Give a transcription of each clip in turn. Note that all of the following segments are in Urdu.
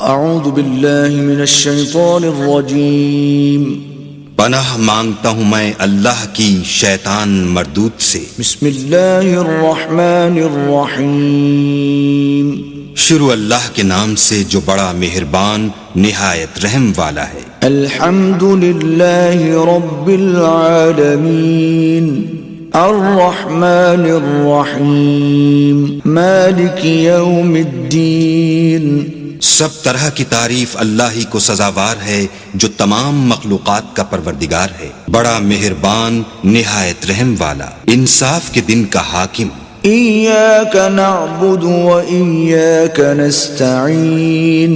اعوذ باللہ من الشیطان الرجیم پناہ مانگتا ہوں میں اللہ کی شیطان مردود سے۔ بسم اللہ الرحمن الرحیم شروع اللہ کے نام سے جو بڑا مہربان نہایت رحم والا ہے۔ الحمد للہ رب العالمین الرحمن الرحیم مالک یوم الدین۔ سب طرح کی تعریف اللہ ہی کو سزاوار ہے جو تمام مخلوقات کا پروردگار ہے، بڑا مہربان نہایت رحم والا، انصاف کے دن کا حاکم۔ ایاک نعبد و ایاک نستعین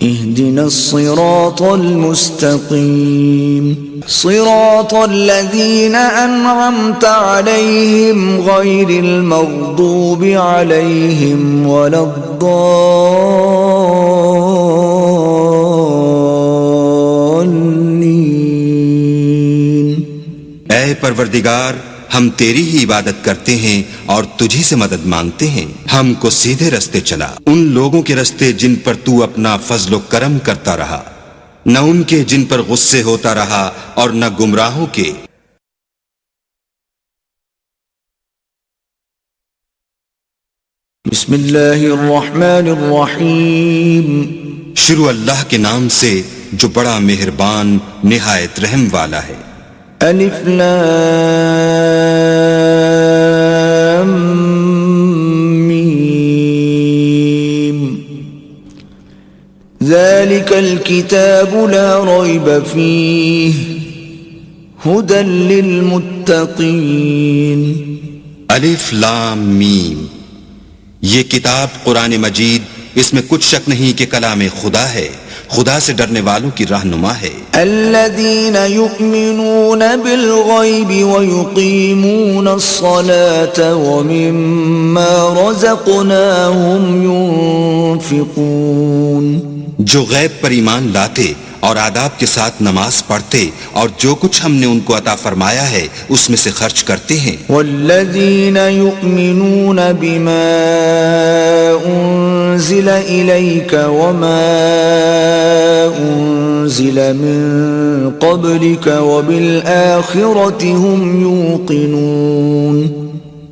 اہدنا الصراط المستقیم صراط الذین انعمت علیہم غیر المغضوب علیہم ولا الضالین۔ اے پروردگار، ہم تیری ہی عبادت کرتے ہیں اور تجھی سے مدد مانگتے ہیں، ہم کو سیدھے رستے چلا، ان لوگوں کے رستے جن پر تو اپنا فضل و کرم کرتا رہا، نہ ان کے جن پر غصے ہوتا رہا اور نہ گمراہوں کے۔ بسم اللہ الرحمن الرحیم شروع اللہ کے نام سے جو بڑا مہربان نہایت رحم والا ہے۔ الف لام میم ذلك الكتاب لا ريب فيه هدى للمتقين۔ الف لام میم، یہ کتاب قرآن مجید، اس میں کچھ شک نہیں کہ کلام خدا ہے، خدا سے ڈرنے والوں کی رہنما ہے۔ الذين يؤمنون بالغيب ويقيمون الصلاة ومما رزقناهم ينفقون، جو غیب پر ایمان لاتے اور آداب کے ساتھ نماز پڑھتے اور جو کچھ ہم نے ان کو عطا فرمایا ہے اس میں سے خرچ کرتے ہیں۔ والذین یؤمنون بما انزل الیک وما انزل من قبلک وبالآخرة هم یوقنون،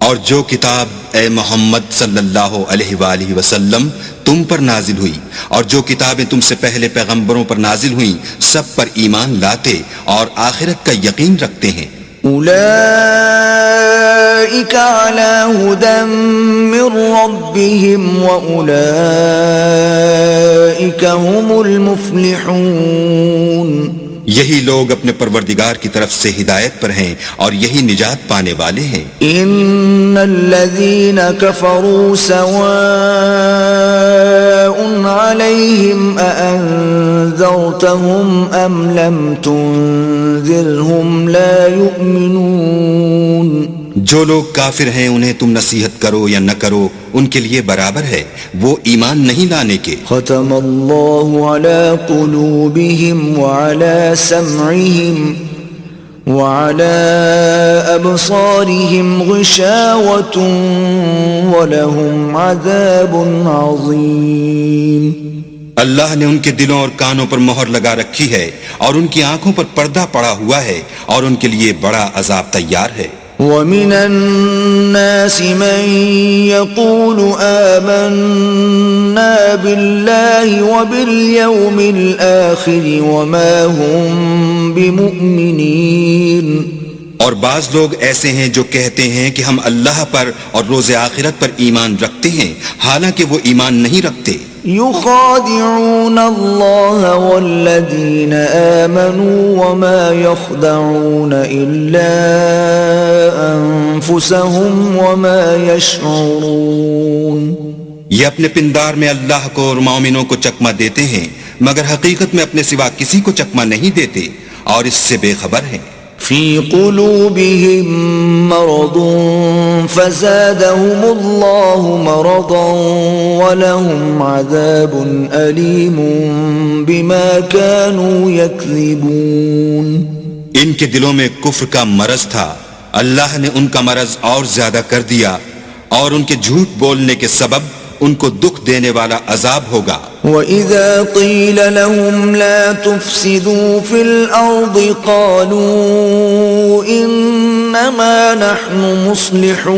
اور جو کتاب اے محمد صلی اللہ علیہ وآلہ وسلم تم پر نازل ہوئی اور جو کتابیں تم سے پہلے پیغمبروں پر نازل ہوئیں سب پر ایمان لاتے اور آخرت کا یقین رکھتے ہیں۔ اولئک علی ھدی من ربہم واولئک هم المفلحون، یہی لوگ اپنے پروردگار کی طرف سے ہدایت پر ہیں اور یہی نجات پانے والے ہیں۔ ان الذین کفروا سواء علیہم اانذرتہم ام لم تنذرہم لا یؤمنون، جو لوگ کافر ہیں انہیں تم نصیحت کرو یا نہ کرو ان کے لیے برابر ہے، وہ ایمان نہیں لانے کے۔ ختم اللہ علی قلوبہم وعلی سمعہم وعلی ابصارہم غشاوۃ ولہم عذاب عظیم۔ اللہ نے ان کے دلوں اور کانوں پر مہر لگا رکھی ہے اور ان کی آنکھوں پر پردہ پڑا ہوا ہے اور ان کے لیے بڑا عذاب تیار ہے۔ وَمِنَ النَّاسِ مَن يَقُولُ آمَنَّا بِاللَّهِ وَبِالْيَوْمِ الْآخِرِ وَمَا هُمْ بِمُؤْمِنِينَ، اور بعض لوگ ایسے ہیں جو کہتے ہیں کہ ہم اللہ پر اور روز آخرت پر ایمان رکھتے ہیں حالانکہ وہ ایمان نہیں رکھتے۔ يخادعون الله والذين آمنوا وما يخدعون إلا أنفسهم وما يشعرون، یہ اپنے پندار میں اللہ کو اور مومنوں کو چکمہ دیتے ہیں مگر حقیقت میں اپنے سوا کسی کو چکمہ نہیں دیتے اور اس سے بے خبر ہیں۔ في قلوبهم مرض فزادهم الله مرضا ولهم عذاب أليم بما كانوا يكذبون، ان کے دلوں میں کفر کا مرض تھا، اللہ نے ان کا مرض اور زیادہ کر دیا اور ان کے جھوٹ بولنے کے سبب ان کو دکھ دینے والا عذاب ہوگا۔ وَإِذَا قِيلَ لَهُمْ لَا تُفْسِدُوا فِي الْأَرْضِ قَالُوا إِنَّمَا نَحْنُ مُصْلِحُونَ،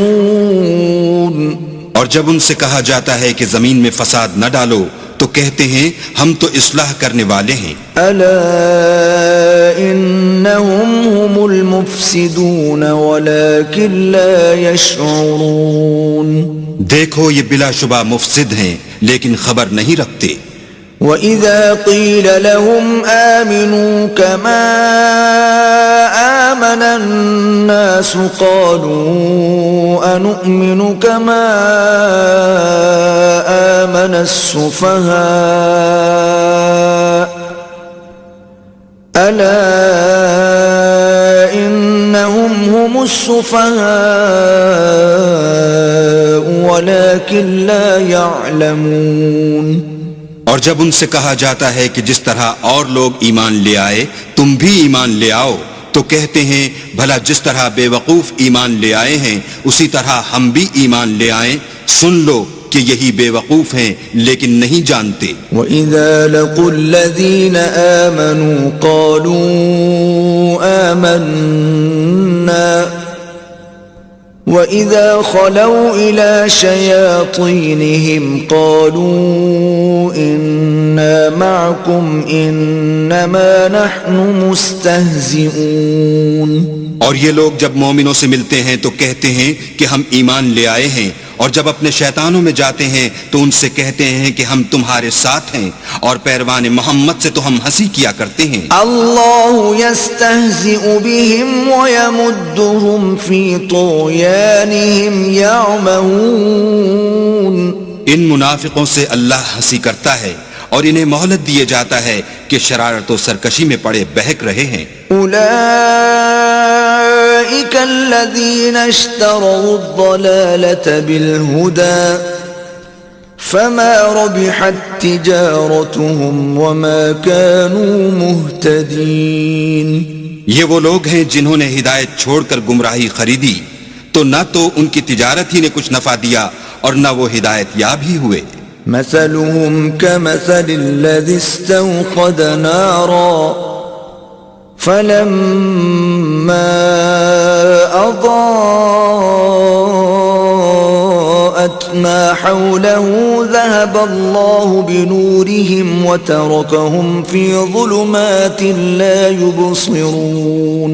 اور جب ان سے کہا جاتا ہے کہ زمین میں فساد نہ ڈالو تو کہتے ہیں ہم تو اصلاح کرنے والے ہیں۔ أَلَا إِنَّهُمْ هُمُ الْمُفْسِدُونَ وَلَكِنْ لَا يَشْعُرُونَ، دیکھو یہ بلا شبہ مفسد ہیں لیکن خبر نہیں رکھتے۔ وَإِذَا قِيلَ لَهُمْ آمِنُوا كَمَا آمَنَ النَّاسُ قَالُوا أَنُؤْمِنُ كَمَا آمَنَ السُّفَهَاءُ أَلَا إِنَّهُمْ هُمُ السُّفَهَاءُ وَلَكِنْ لَا يَعْلَمُونَ، اور جب ان سے کہا جاتا ہے کہ جس طرح اور لوگ ایمان لے آئے تم بھی ایمان لے آؤ تو کہتے ہیں بھلا جس طرح بے وقوف ایمان لے آئے ہیں اسی طرح ہم بھی ایمان لے آئیں، سن لو کہ یہی بے وقوف ہیں لیکن نہیں جانتے۔ وَإِذَا لَقُوا الَّذِينَ آمَنُوا قَالُوا آمَنَّا وَإِذَا خَلَوْا إِلَى شَيَاطِينِهِمْ قَالُوا إِنَّا مَعَكُمْ إِنَّمَا نَحْنُ مُسْتَهْزِئُونَ، اور یہ لوگ جب مومنوں سے ملتے ہیں تو کہتے ہیں کہ ہم ایمان لے آئے ہیں، اور جب اپنے شیطانوں میں جاتے ہیں تو ان سے کہتے ہیں کہ ہم تمہارے ساتھ ہیں، اور پیروان محمد سے تو ہم ہنسی کیا کرتے ہیں۔ اللہ یستہزئ بہم ویمدہم فی طغیانہم یعمہون، ان منافقوں سے اللہ ہنسی کرتا ہے اور انہیں مہلت دیے جاتا ہے کہ شرارت و سرکشی میں پڑے بہک رہے ہیں۔ اولئک الذین اشتروا الضلالة بالہدى فما ربحت تجارتهم وما كانوا مهتدین، یہ وہ لوگ ہیں جنہوں نے ہدایت چھوڑ کر گمراہی خریدی تو نہ تو ان کی تجارت ہی نے کچھ نفع دیا اور نہ وہ ہدایت یاب ہی ہوئے۔ مثلهم كمثل الذي استوقد نارا فلما أضاءت ما حوله ذهب الله بنورهم وتركهم في ظلمات لا يبصرون،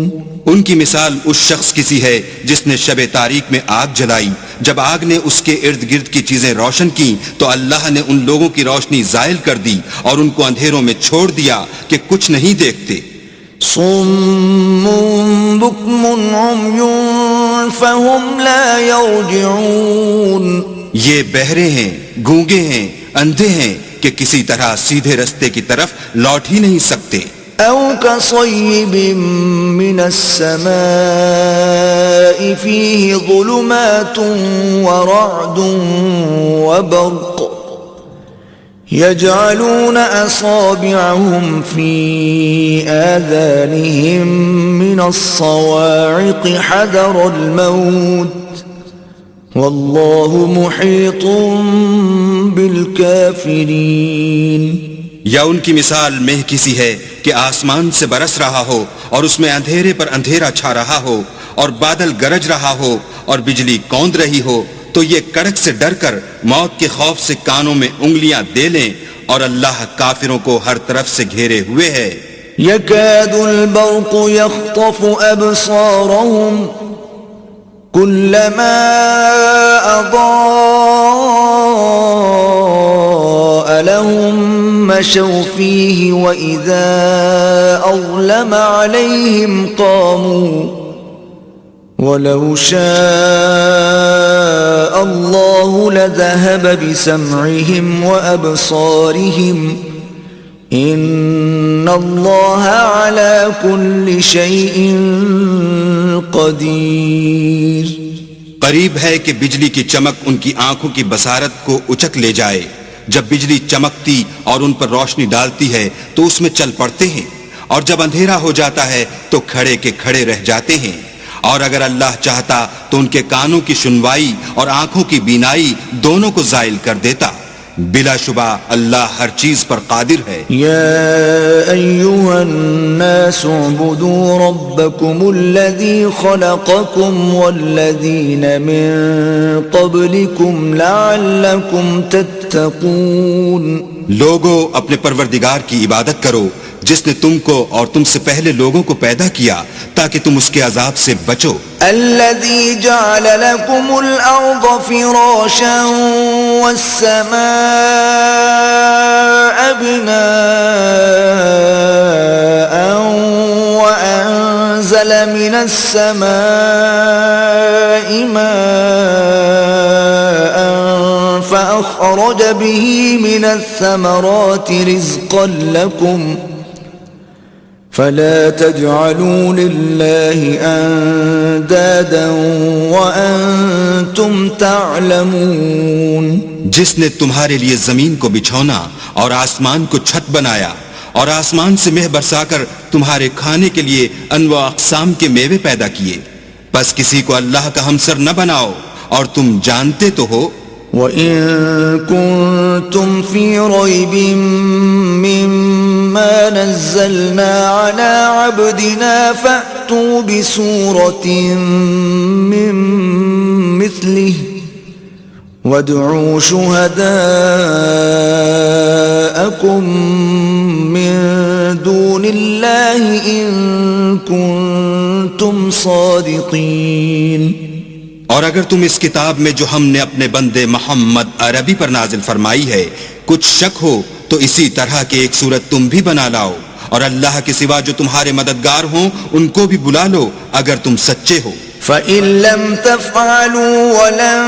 ان کی مثال اس شخص کی سی ہے جس نے شب تاریک میں آگ جلائی، جب آگ نے اس کے ارد گرد کی چیزیں روشن کی تو اللہ نے ان لوگوں کی روشنی زائل کر دی اور ان کو اندھیروں میں چھوڑ دیا کہ کچھ نہیں دیکھتے۔ صم بکم عمی فهم لا يرجعون، یہ بہرے ہیں، گونگے ہیں، اندھے ہیں کہ کسی طرح سیدھے رستے کی طرف لوٹ ہی نہیں سکتے۔ او كصيب من السماء فيه ظلمات ورعد وبرق يجعلون أصابعهم في آذانهم من الصواعق حذر الموت والله محيط بالكافرين، یا ان کی مثال مہ کی سی ہے کہ آسمان سے برس رہا ہو اور اس میں اندھیرے پر اندھیرا چھا رہا ہو اور بادل گرج رہا ہو اور بجلی کوند رہی ہو تو یہ کڑک سے ڈر کر موت کے خوف سے کانوں میں انگلیاں دے لیں، اور اللہ کافروں کو ہر طرف سے گھیرے ہوئے ہے۔ يكاد البرق يخطف أبصارهم كلما أضاء لهم مشوا فيه وإذا أظلم عليهم قاموا ولو شاء الله لذهب بسمعهم وأبصارهم إن الله على كل شيء قدير، قریب ہے کہ بجلی کی چمک ان کی آنکھوں کی بصارت کو اچک لے جائے، جب بجلی چمکتی اور ان پر روشنی ڈالتی ہے تو اس میں چل پڑتے ہیں، اور جب اندھیرا ہو جاتا ہے تو کھڑے کے کھڑے رہ جاتے ہیں، اور اگر اللہ چاہتا تو ان کے کانوں کی سنوائی اور آنکھوں کی بینائی دونوں کو زائل کر دیتا. بلا شبہ اللہ ہر چیز پر قادر ہے. يا أيها الناس اعبدوا ربكم الذي خلقكم والذين من قبلكم لعلكم تتقون. لوگو اپنے پروردگار کی عبادت کرو جس نے تم کو اور تم سے پہلے لوگوں کو پیدا کیا تاکہ تم اس کے عذاب سے بچو. الذي جعل لكم الأرض فراشا والسماء بناء وأنزل من السماء ماء فأخرج به من الثمرات رزقا لكم فلا تجعلوا لله اندادا وانتم تعلمون. جس نے تمہارے لیے زمین کو بچھونا اور آسمان کو چھت بنایا اور آسمان سے مہ برسا کر تمہارے کھانے کے لیے انواع اقسام کے میوے پیدا کیے، بس کسی کو اللہ کا ہمسر نہ بناؤ اور تم جانتے تو ہو. وَإِن كُنتُمْ فِي رَيْبٍ مِّمَّا نَزَّلْنَا عَلَىٰ عَبْدِنَا فَأْتُوا بِسُورَةٍ مِّن مِّثْلِهِ وَادْعُوا شُهَدَاءَكُم مِّن دُونِ اللَّهِ إِن كُنتُمْ صَادِقِينَ. اور اگر تم اس کتاب میں جو ہم نے اپنے بندے محمد عربی پر نازل فرمائی ہے کچھ شک ہو تو اسی طرح کی ایک صورت تم بھی بنا لاؤ، اور اللہ کے سوا جو تمہارے مددگار ہوں ان کو بھی بلا لو اگر تم سچے ہو. فَإِن لَّمْ تَفْعَلُوا وَلَن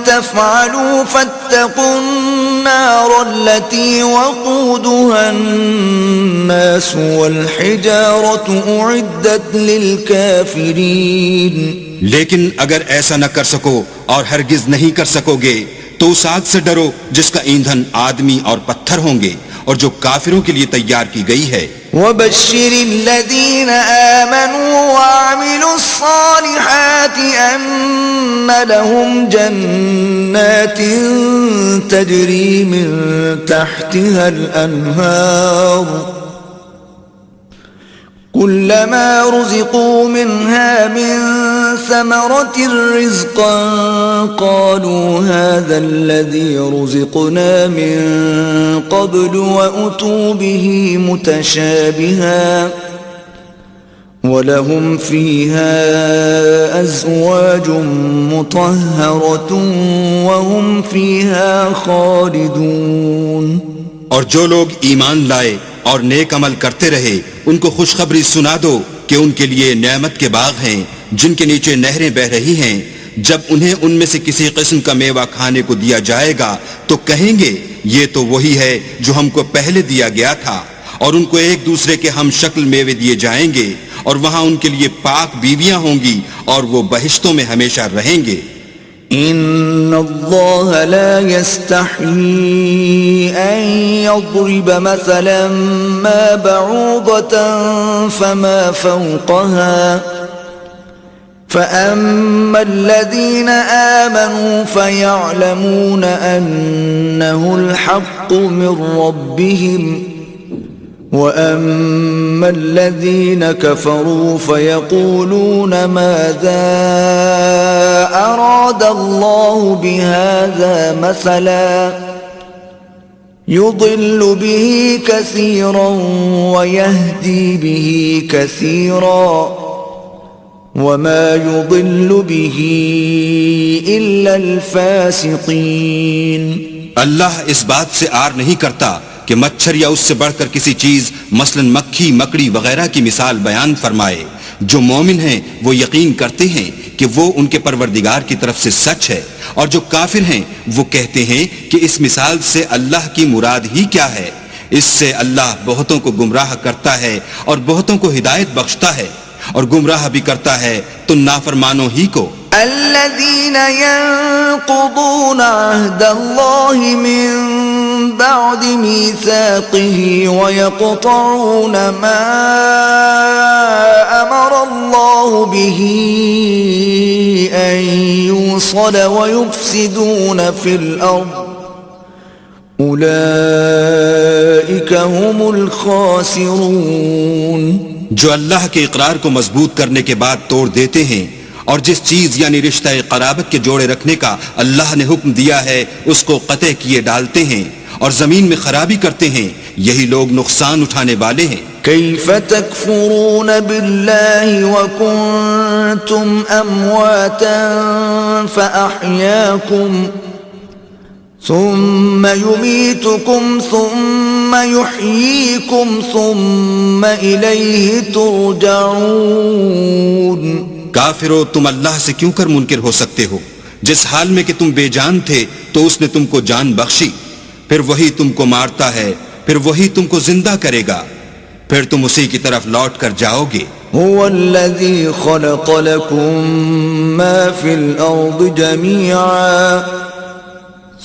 تَفْعَلُوا فَاتَّقُوا النَّارَ الَّتِي وَقُودُهَا النَّاسُ وَالْحِجَارَةُ أُعِدَّتْ لِلْكَافِرِينَ. لیکن اگر ایسا نہ کر سکو اور ہرگز نہیں کر سکو گے تو اس آگ سے ڈرو جس کا ایندھن آدمی اور پتھر ہوں گے اور جو کافروں کے لیے تیار کی گئی ہے. وَبَشِّرِ الَّذِينَ آمَنُوا وَعَمِلُوا الصَّالِحَاتِ أَنَّ لَهُمْ جَنَّاتٍ تَجْرِي مِن تَحْتِهَا الْأَنْهَارُ كُلَّمَا رُزِقُوا مِنْهَا مِن ثَمَرَةٍ رِزْقًا قَالُوا هَذَا الَّذِي رُزِقْنَا مِن قَبْلُ وَأُتُوا بِهِ مُتَشَابِهًا وَلَهُمْ فِيهَا أَزْوَاجٌ مُطَهَّرَةٌ وَهُمْ فِيهَا خَالِدُونَ. اور جو لوگ ایمان لائے اور نیک عمل کرتے رہے ان کو خوشخبری سنا دو کہ ان کے لیے نعمت کے باغ ہیں جن کے نیچے نہریں بہ رہی ہیں. جب انہیں ان میں سے کسی قسم کا میوہ کھانے کو دیا جائے گا تو کہیں گے یہ تو وہی ہے جو ہم کو پہلے دیا گیا تھا، اور ان کو ایک دوسرے کے ہم شکل میوے دیے جائیں گے اور وہاں ان کے لیے پاک بیویاں ہوں گی اور وہ بہشتوں میں ہمیشہ رہیں گے. ان اللہ لا يستحيي ان يضرب مثلا ما بعوضة فما فوقها فأما الذين آمنوا فيعلمون أنه الحق من ربهم وَأَمَّا الَّذِينَ كَفَرُوا فَيَقُولُونَ مَاذَا أَرَادَ اللَّهُ بِهَذَا مَثَلًا يُضِلُّ بِهِ كَثِيرًا وَيَهْدِي بِهِ كَثِيرًا وَمَا يُضِلُّ بِهِ إِلَّا الْفَاسِقِينَ. اللہ اس بات سے عار نہیں کرتا کہ مچھر یا اس سے بڑھ کر کسی چیز مثلا مکھی مکڑی وغیرہ کی مثال بیان فرمائے. جو مومن ہیں وہ یقین کرتے ہیں کہ وہ ان کے پروردگار کی طرف سے سچ ہے، اور جو کافر ہیں وہ کہتے ہیں کہ اس مثال سے اللہ کی مراد ہی کیا ہے. اس سے اللہ بہتوں کو گمراہ کرتا ہے اور بہتوں کو ہدایت بخشتا ہے، اور گمراہ بھی کرتا ہے تو نافرمانوں ہی کو. الذين ينقضون عهد الله من بعد ميثاقه ويقطعون ما أمر الله الله به أن يوصل ويفسدون في الأرض أولئك هم الخاسرون. جو اللہ کے اقرار کو مضبوط کرنے کے بعد توڑ دیتے ہیں اور جس چیز یعنی رشتہ قرابت کے جوڑے رکھنے کا اللہ نے حکم دیا ہے اس کو قطع کیے ڈالتے ہیں اور زمین میں خرابی کرتے ہیں، یہی لوگ نقصان اٹھانے والے ہیں. كيف تكفرون بالله وكنتم أمواتا فأحياكم ثم يميتكم ثم يحييكم ثم إليه ترجعون. کافرو، تم اللہ سے کیوں کر منکر ہو سکتے ہو؟ جس حال میں کہ تم بے جان تھے تو اس نے تم کو جان بخشی، پھر وہی تم کو مارتا ہے، پھر وہی تم کو زندہ کرے گا، پھر تم اسی کی طرف لوٹ کر جاؤ گے. هو الذي خلق لكم ما في الأرض جميعا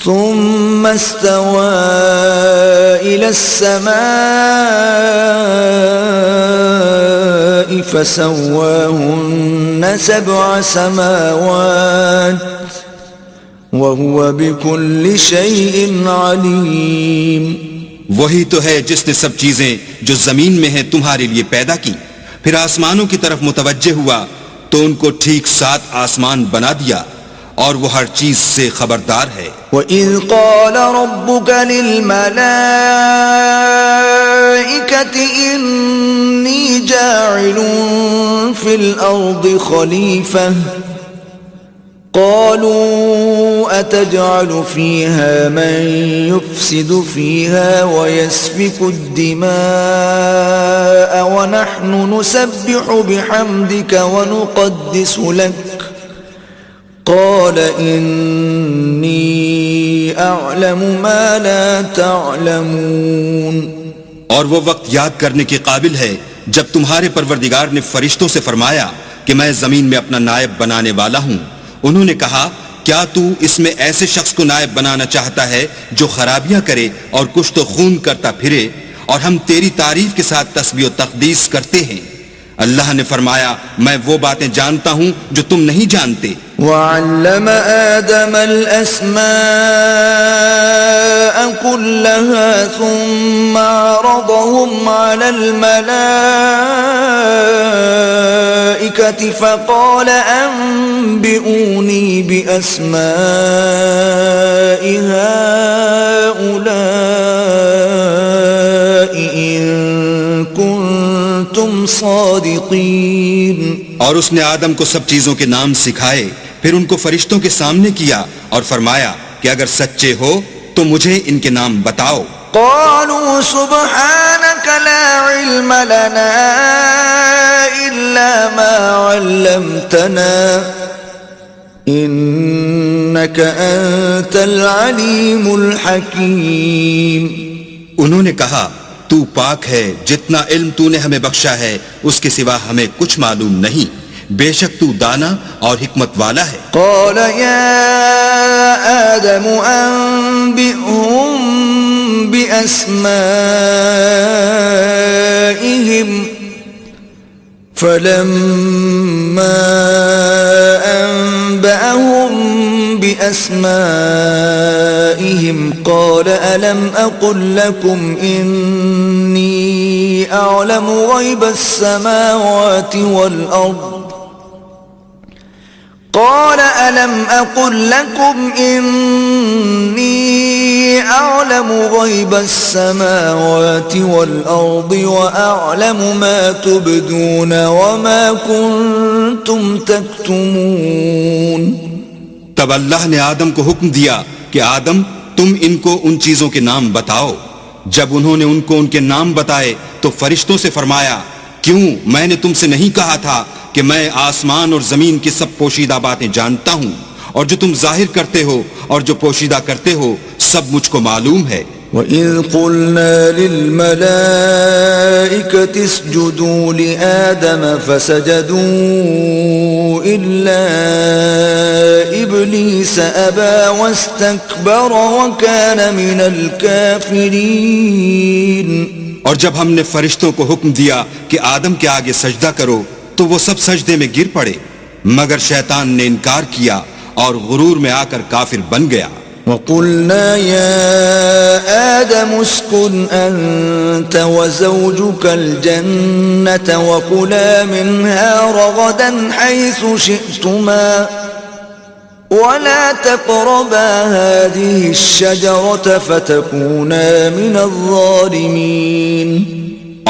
ثم استوى إلى السماء فسواهن 7 سماوات وهو بكل شيء عليم. وہی تو ہے جس نے سب چیزیں جو زمین میں ہیں تمہارے لیے پیدا کی، پھر آسمانوں کی طرف متوجہ ہوا تو ان کو ٹھیک 7 آسمان بنا دیا اور وہ ہر چیز سے خبردار ہے. وَإِذْ قَالَ رَبُّكَ لِلْمَلَائِكَةِ إِنِّي جَاعِلٌ فِي الْأَرْضِ خَلِيفَةً قالوا أتجعل فيها من يفسد فيها ويسفك الدماء ونحن نسبح بحمدك ونقدس لك قال إني أعلم ما لا تعلمون. اور وہ وقت یاد کرنے کے قابل ہے جب تمہارے پروردگار نے فرشتوں سے فرمایا کہ میں زمین میں اپنا نائب بنانے والا ہوں. انہوں نے کہا کیا تو اس میں ایسے شخص کو نائب بنانا چاہتا ہے جو خرابیاں کرے اور کشت و خون کرتا پھرے، اور ہم تیری تعریف کے ساتھ تسبیح و تقدیس کرتے ہیں. اللہ نے فرمایا میں وہ باتیں جانتا ہوں جو تم نہیں جانتے. وَعَلَّمَ آدَمَ الْأَسْمَاءَ كُلَّهَا ثُمَّ عَرَضَهُمْ عَلَى الْمَلَائِكَةِ فَقَالَ أَنبِئُونِي بِأَسْمَاءِ هَؤُلَاءِ إِن كُنتُمْ صَادِقِينَ. اور اس نے آدم کو سب چیزوں کے نام سکھائے، پھر ان کو فرشتوں کے سامنے کیا اور فرمایا کہ اگر سچے ہو تو مجھے ان کے نام بتاؤ. قالوا سبحانك لا علم لنا إلا ما علمتنا إنك أنت العليم الحكيم. انہوں نے کہا تو پاک ہے، جتنا علم تو نے ہمیں بخشا ہے اس کے سوا ہمیں کچھ معلوم نہیں، بے شک تو دانا اور حکمت والا ہے. قال يا آدم أنبئهم بأسمائهم فلما أنبأهم بأسمائهم قال ألم أقل لكم إني أعلم غيب السماوات والأرض قال ألم أقل لكم إني أعلم غيب السماوات والأرض وأعلم ما تبدون وما كنتم تكتمون. تب اللہ نے آدم کو حکم دیا کہ آدم تم ان کو ان چیزوں کے نام بتاؤ. جب انہوں نے ان کو ان کے نام بتائے تو فرشتوں سے فرمایا کیوں میں نے تم سے نہیں کہا تھا کہ میں آسمان اور زمین کی سب پوشیدہ باتیں جانتا ہوں، اور جو تم ظاہر کرتے ہو اور جو پوشیدہ کرتے ہو سب مجھ کو معلوم ہے. وَإِذْ قُلْنَا لِلْمَلَائِكَةِ اسْجُدُوا لِآدَمَ فَسَجَدُوا إِلَّا إِبْلِيسَ أَبَى وَاسْتَكْبَرَ وَكَانَ مِنَ الْكَافِرِينَ. اور جب ہم نے فرشتوں کو حکم دیا کہ آدم کے آگے سجدہ کرو تو تو وہ سب سجدے میں گر پڑے مگر شیطان نے انکار کیا اور غرور میں آ کر کافر بن گیا. وَقُلْنَا يَا آدَمُ اسْكُنْ أَنْتَ وَزَوْجُكَ الْجَنَّةَ وَكُلَا مِنْهَا رَغَدًا حَيْثُ شِئْتُمَا وَلَا تَقْرَبَا هَذِهِ الشَّجَرَةَ فَتَكُونَا مِنَ الظَّالِمِينَ.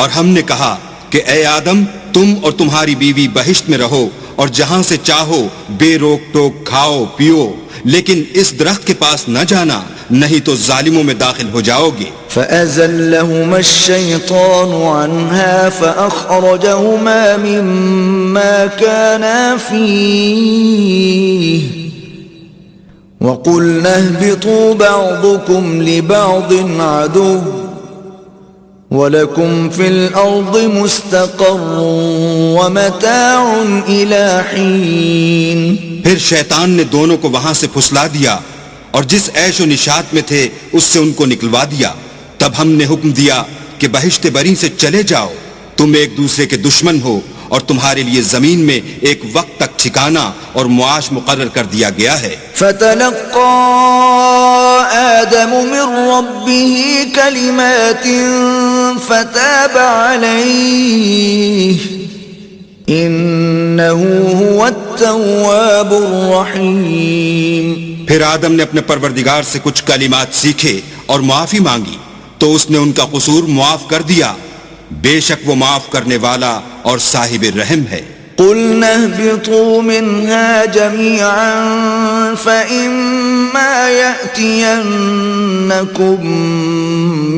اور ہم نے کہا کہ اے آدم تم اور تمہاری بیوی بہشت میں رہو اور جہاں سے چاہو بے روک ٹوک کھاؤ پیو لیکن اس درخت کے پاس نہ جانا نہیں تو ظالموں میں داخل ہو جاؤ گے. فَأَزَلَّهُمَا الشَّيْطَانُ عَنْهَا فَأَخْرَجَهُمَا مِمَّا كَانَا فِيهِ وَقُلْنَا اهْبِطُوا بَعْضُكُمْ لِبَعْضٍ عَدُوٌّ وَلَكُمْ فِي الْأَرْضِ مُسْتَقَرٌّ وَمَتَاعٌ إِلَى حِينٍ. پھر شیطان نے دونوں کو وہاں سے پھسلا دیا اور جس عیش و نشاط میں تھے اس سے ان کو نکلوا دیا. تب ہم نے حکم دیا کہ بہشت بری سے چلے جاؤ تم ایک دوسرے کے دشمن ہو اور تمہارے لیے زمین میں ایک وقت تک ٹھکانہ اور معاش مقرر کر دیا گیا ہے. فَتَلَقَّى آدَمُ مِن رَّبِّهِ كَلِمَاتٍ فَتَابَ عَلَيْهِ إِنَّهُ هُوَ التَّوَّابُ الرَّحِيمُ. پھر آدم نے اپنے پروردگار سے کچھ کلمات سیکھے اور معافی مانگی تو اس نے ان کا قصور معاف کر دیا. بے شک وہ معاف کرنے والا اور صاحب رحم ہے. قُلْنَا اهْبِطُوا مِنْهَا جَمِيعًا فَإِمَّا يَأْتِيَنَّكُمْ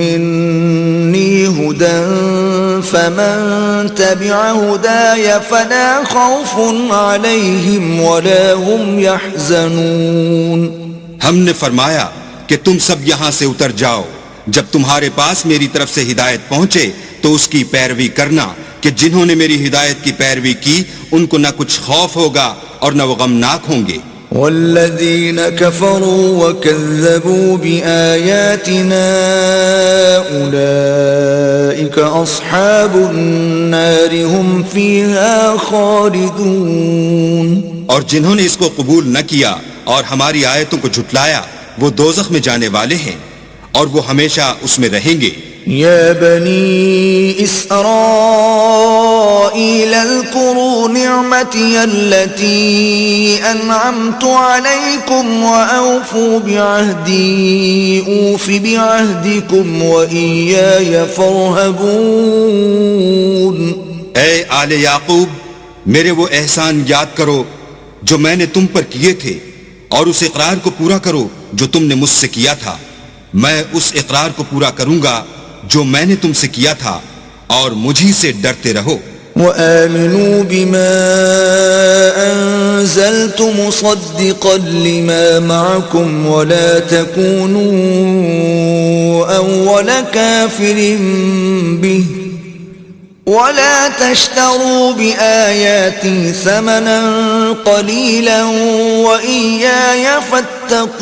مِنِّي هُدًى فَمَن تَبِعَ هُدَايَ فَلَا خَوْفٌ عَلَيْهِمْ وَلَا هُمْ يَحْزَنُونَ. ہم نے فرمایا کہ تم سب یہاں سے اتر جاؤ جب تمہارے پاس میری طرف سے ہدایت پہنچے تو اس کی پیروی کرنا کہ جنہوں نے میری ہدایت کی پیروی کی ان کو نہ کچھ خوف ہوگا اور نہ وہ غمناک ہوں گے. والذین کفروا وکذبوا بآیاتنا اولئک اصحاب النار هم فیها خالدون. اور جنہوں نے اس کو قبول نہ کیا اور ہماری آیتوں کو جھٹلایا وہ دوزخ میں جانے والے ہیں اور وہ ہمیشہ اس میں رہیں گے. یا بنی اسرائیل اذکروا نعمتی التي انعمت علیکم واوفوا بعہدی اوف بعہدکم وإیای فارہبون. اے آل یعقوب میرے وہ احسان یاد کرو جو میں نے تم پر کیے تھے اور اس اقرار کو پورا کرو جو تم نے مجھ سے کیا تھا. میں اس اقرار کو پورا کروں گا جو میں نے تم سے کیا تھا اور مجھی سے ڈرتے رہو. وآمنوا بما أنزلت مصدقا لما معكم ولا تكونوا أول كافر به ولا تشتروا بآياتي ثمنا قليلا وإياي فاتقون.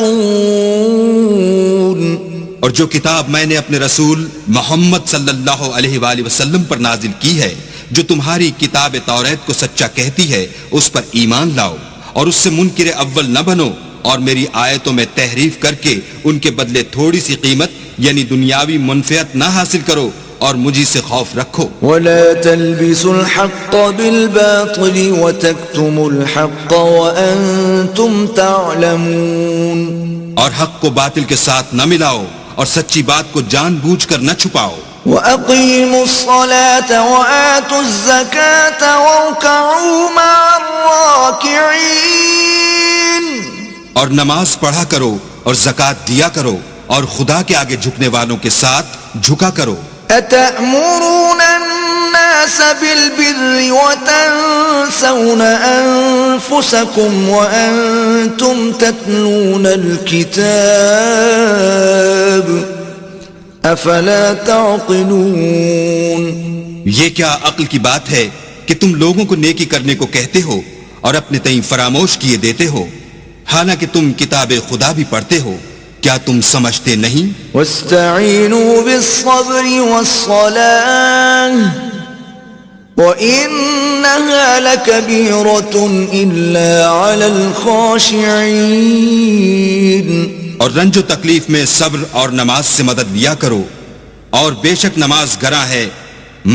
اور جو کتاب میں نے اپنے رسول محمد صلی اللہ علیہ وآلہ وسلم پر نازل کی ہے جو تمہاری کتاب توریت کو سچا کہتی ہے اس پر ایمان لاؤ اور اس سے منکر اول نہ بنو اور میری آیتوں میں تحریف کر کے ان کے بدلے تھوڑی سی قیمت یعنی دنیاوی منفعت نہ حاصل کرو اور مجھی سے خوف رکھو. ولا تلبسوا الحق بالباطل وتكتموا الحق وانتم تعلمون. اور حق کو باطل کے ساتھ نہ ملاؤ اور سچی بات کو جان بوجھ کر نہ چھپاؤ. وَأَقِيمُوا الصَّلَاةَ وَآتُوا الزَّكَاةَ وَارْكَعُوا مَعَ الرَّاكِعِينَ. اور نماز پڑھا کرو اور زکوٰۃ دیا کرو اور خدا کے آگے جھکنے والوں کے ساتھ جھکا کرو. أَتَأْمُرُونَ النَّاسَ بِالْبِرِّ وَتَنْسَوْنَ أَنفُسَكُمْ وَأَنْتُمْ تَتْلُونَ الْكِتَابَ أَفَلَا تَعْقِلُونَ. یہ کیا عقل کی بات ہے کہ تم لوگوں کو نیکی کرنے کو کہتے ہو اور اپنے تئیں فراموش کیے دیتے ہو حالانکہ تم کتاب خدا بھی پڑھتے ہو. کیا تم سمجھتے نہیں؟ وَاسْتَعِينُوا بِالصَّبْرِ وَالصَّلَاةِ وَإِنَّهَا وَإِنَّهَا لَكَبِيرَةٌ إِلَّا عَلَى الْخَاشِعِينَ اور رنج و تکلیف میں صبر اور نماز سے مدد لیا کرو، اور بے شک نماز گراں ہے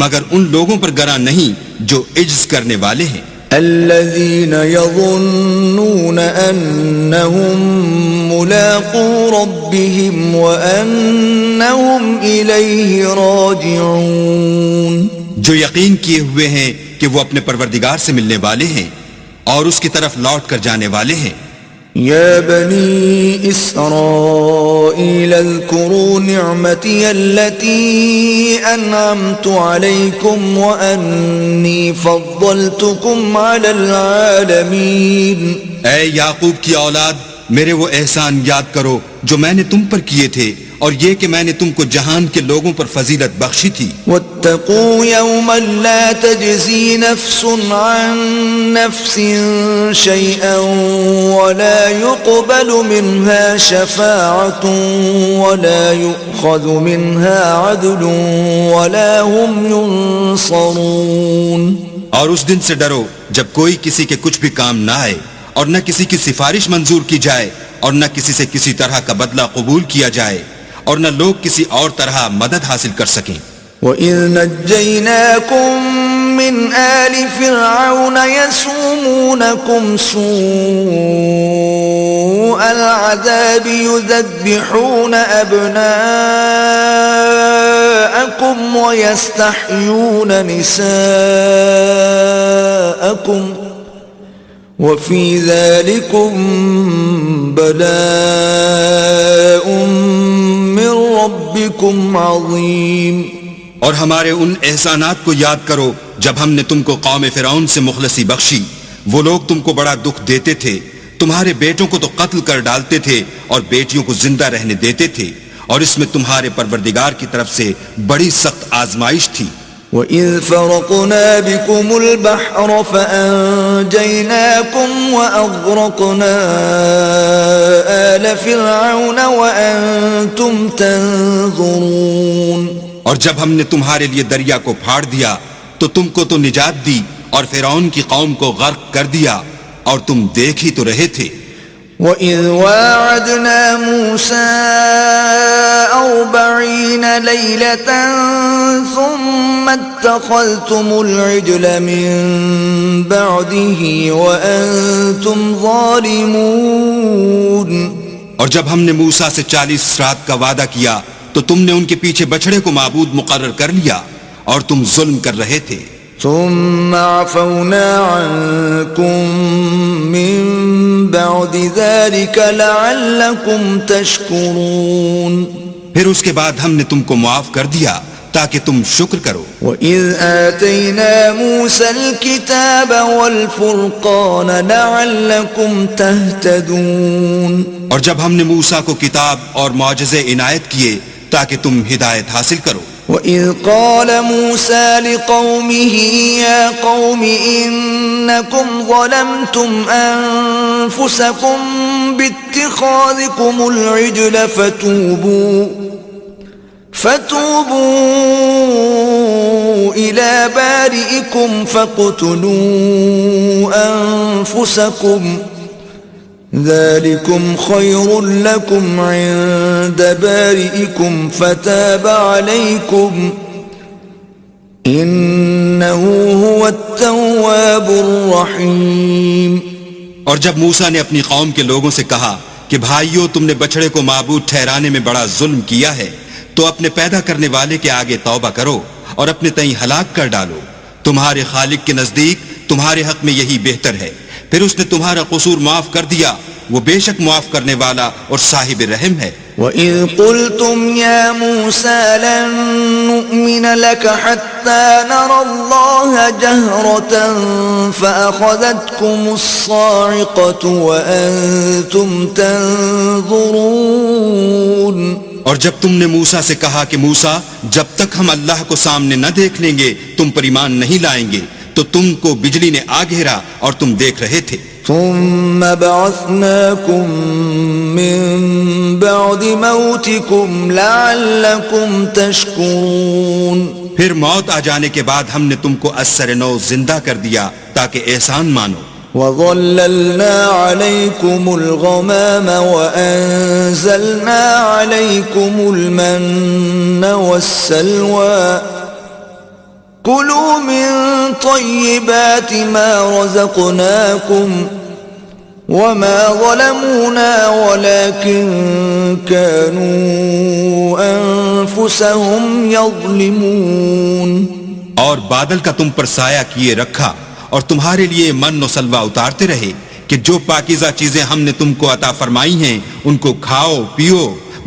مگر ان لوگوں پر گراں نہیں جو عجز کرنے والے ہیں، الذين يظنون أنهم ملاقو ربهم وأنهم إليه راجعون، جو یقین کیے ہوئے ہیں کہ وہ اپنے پروردگار سے ملنے والے ہیں اور اس کی طرف لوٹ کر جانے والے ہیں۔ يا بني إسرائيل اذكروا نعمتي التي أنعمت عليكم وأني فضلتكم على العالمين، اے یعقوب کی اولاد، میرے وہ احسان یاد کرو جو میں نے تم پر کیے تھے، اور یہ کہ میں نے تم کو جہان کے لوگوں پر فضیلت بخشی تھی۔ واتقوا يوما لا تجزي نفس عن نفس شيئا ولا يقبل منها شفاعة ولا يؤخذ منها عدل ولا هم ينصرون، اور اس دن سے ڈرو جب کوئی کسی کے کچھ بھی کام نہ آئے، اور نہ کسی کی سفارش منظور کی جائے، اور نہ کسی سے کسی طرح کا بدلہ قبول کیا جائے، اور نہ لوگ کسی اور طرح مدد حاصل کر سکیں۔ وَإِذْ نَجَّيْنَاكُمْ مِنْ آلِ فِرْعَوْنَ يَسُومُونَكُمْ سُوءَ الْعَذَابِ يُذَبِّحُونَ أَبْنَاءَكُمْ وَيَسْتَحْيُونَ نِسَاءَكُمْ وَفِي ذَلِكُمْ بَلَاءٌ مِّن رَبِّكُمْ عَظِيمٌ، اور ہمارے ان احسانات کو یاد کرو جب ہم نے تم کو قوم فرعون سے مخلصی بخشی۔ وہ لوگ تم کو بڑا دکھ دیتے تھے، تمہارے بیٹوں کو تو قتل کر ڈالتے تھے اور بیٹیوں کو زندہ رہنے دیتے تھے، اور اس میں تمہارے پروردگار کی طرف سے بڑی سخت آزمائش تھی۔ وَإِذْ فَرَقْنَا بِكُمُ الْبَحْرَ فَأَنْجَيْنَاكُمْ وَأَغْرَقْنَا آلَ فِرْعَوْنَ وَأَنْتُمْ تَنْظُرُونَ، اور جب ہم نے تمہارے لیے دریا کو پھاڑ دیا تو تم کو تو نجات دی، اور فرعون کی قوم کو غرق کر دیا اور تم دیکھ ہی تو رہے تھے۔ وَإِذْ وَاعَدْنَا مُوسَىٰ 40 لَيْلَةً ثُمَّ اتَّخَذْتُمُ الْعِجْلَ مِن بَعْدِهِ وَأَنْتُمْ ظَالِمُونَ، اور جب ہم نے موسیٰ سے 40 رات کا وعدہ کیا تو تم نے ان کے پیچھے بچڑے کو معبود مقرر کر لیا اور تم ظلم کر رہے تھے۔ ثم عفونا عنكم من بعد ذلك لعلكم تشكرون، پھر اس کے بعد ہم نے تم کو معاف کر دیا تاکہ تم شکر کرو۔ وَإِذْ آتَيْنَا مُوسَى الْكِتَابَ وَالْفُرْقَانَ لَعَلَّكُمْ تَهْتَدُونَ، اور جب ہم نے موسیٰ کو کتاب اور معجزے عنایت کیے تاکہ تم ہدایت حاصل کرو۔ وَإِذْ قَالَ مُوسَى لِقَوْمِهِ يَا قَوْمِ إِنَّكُمْ ظَلَمْتُمْ أَنفُسَكُمْ بِاتِّخَاذِكُمُ الْعِجْلَ فَتُوبُوا إِلَى بَارِئِكُمْ فَاقْتُلُوا أَنفُسَكُمْ ذَلِكُمْ خَيْرٌ لَكُمْ عِندَ بَارِئِكُمْ فَتَابَ عَلَيْكُمْ إِنَّهُ هُوَ التَّوَّابُ الرَّحِيمُ۔ اور جب موسیٰ نے اپنی قوم کے لوگوں سے کہا کہ بھائیو، تم نے بچڑے کو معبود ٹھہرانے میں بڑا ظلم کیا ہے، تو اپنے پیدا کرنے والے کے آگے توبہ کرو اور اپنے تئیں ہلاک کر ڈالو، تمہارے خالق کے نزدیک تمہارے حق میں یہی بہتر ہے، پھر اس نے تمہارا قصور معاف کر دیا، وہ بے شک معاف کرنے والا اور صاحب رحم ہے۔ وَإِذْ قُلْتُمْ يَا مُوسَى لَن نُّؤْمِنَ لَكَ حَتَّى نَرَى اللَّهَ جَهْرَةً فَأَخَذَتْكُمُ الصَّاعِقَةُ وَأَنْتُمْ تَنْظُرُونَ، اور جب تم نے موسیٰ سے کہا کہ موسیٰ، جب تک ہم اللہ کو سامنے نہ دیکھ لیں گے تم پر ایمان نہیں لائیں گے، تو تم کو بجلی نے آ گھیرا اور تم دیکھ رہے تھے۔ ثم بعثناكم من بعد موتكم لعلكم تشكرون، پھر موت آ جانے کے بعد ہم نے تم کو اثر نو زندہ کر دیا تاکہ احسان مانو. وَظَلَّلْنَا عَلَيْكُمُ الْغَمَامَ وَأَنزَلْنَا عَلَيْكُمُ الْمَنَّ وَالسَّلْوَىٰ كُلُوا مِن طَيِّبَاتِ مَا رَزَقْنَاكُمْ وَمَا ظَلَمُونَا وَلَكِن كَانُوا أَنفُسَهُمْ يَظْلِمُونَ. اور بادل کا تم پر سایہ کیے رکھا اور تمہارے لیے من و سلوہ اتارتے رہے کہ جو پاکیزہ چیزیں ہم نے تم کو عطا فرمائی ہیں ان کو کھاؤ پیو،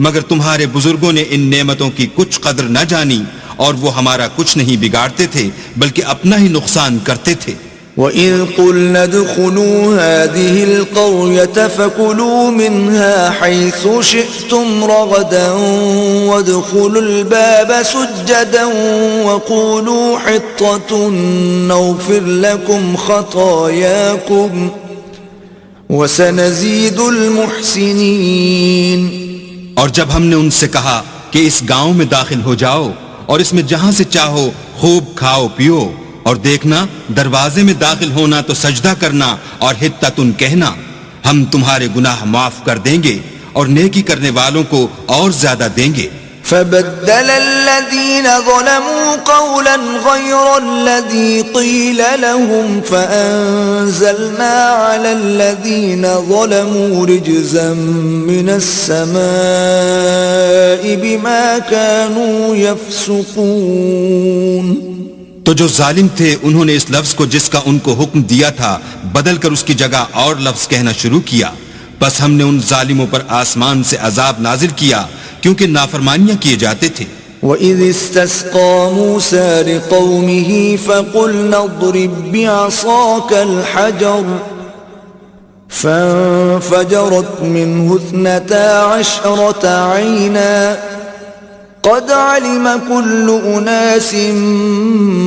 مگر تمہارے بزرگوں نے ان نعمتوں کی کچھ قدر نہ جانی اور وہ ہمارا کچھ نہیں بگاڑتے تھے بلکہ اپنا ہی نقصان کرتے تھے. وَإِذْ قُلْنَا ادْخُلُوا هَٰذِهِ الْقَرْيَةَ فَكُلُوا مِنْهَا حَيْثُ شِئْتُمْ رَغَدًا وَادْخُلُوا الْبَابَ سُجَّدًا وَقُولُوا حِطَّةٌ نَغْفِرْ لَكُمْ خَطَايَاكُمْ وَسَنَزِيدُ الْمُحْسِنِينَ. اور جب ہم نے ان سے کہا کہ اس گاؤں میں داخل ہو جاؤ اور اس میں جہاں سے چاہو خوب کھاؤ پیو، اور دیکھنا دروازے میں داخل ہونا تو سجدہ کرنا اور حطتن کہنا، ہم تمہارے گناہ معاف کر دیں گے اور نیکی کرنے والوں کو اور زیادہ دیں گے. فبدل الذين ظلموا قولا غير الذي قيل لهم فأنزلنا على الذين ظلموا رجزا من السماء بما كانوا يفسقون. تو جو ظالم تھے انہوں نے اس لفظ کو جس کا ان کو حکم دیا تھا بدل کر اس کی جگہ اور لفظ کہنا شروع کیا، بس ہم نے ان ظالموں پر آسمان سے عذاب نازل کیا کیونکہ نافرمانیاں کیے جاتے تھے. وَإِذِ اسْتَسْقَىٰ مُوسَىٰ لِقَوْمِهِ فَقُلْنَا اضْرِب بِّعَصَاكَ الْحَجَرَ فَانفَجَرَتْ مِنْهُ 12 عَيْنًا قد علم كل أناس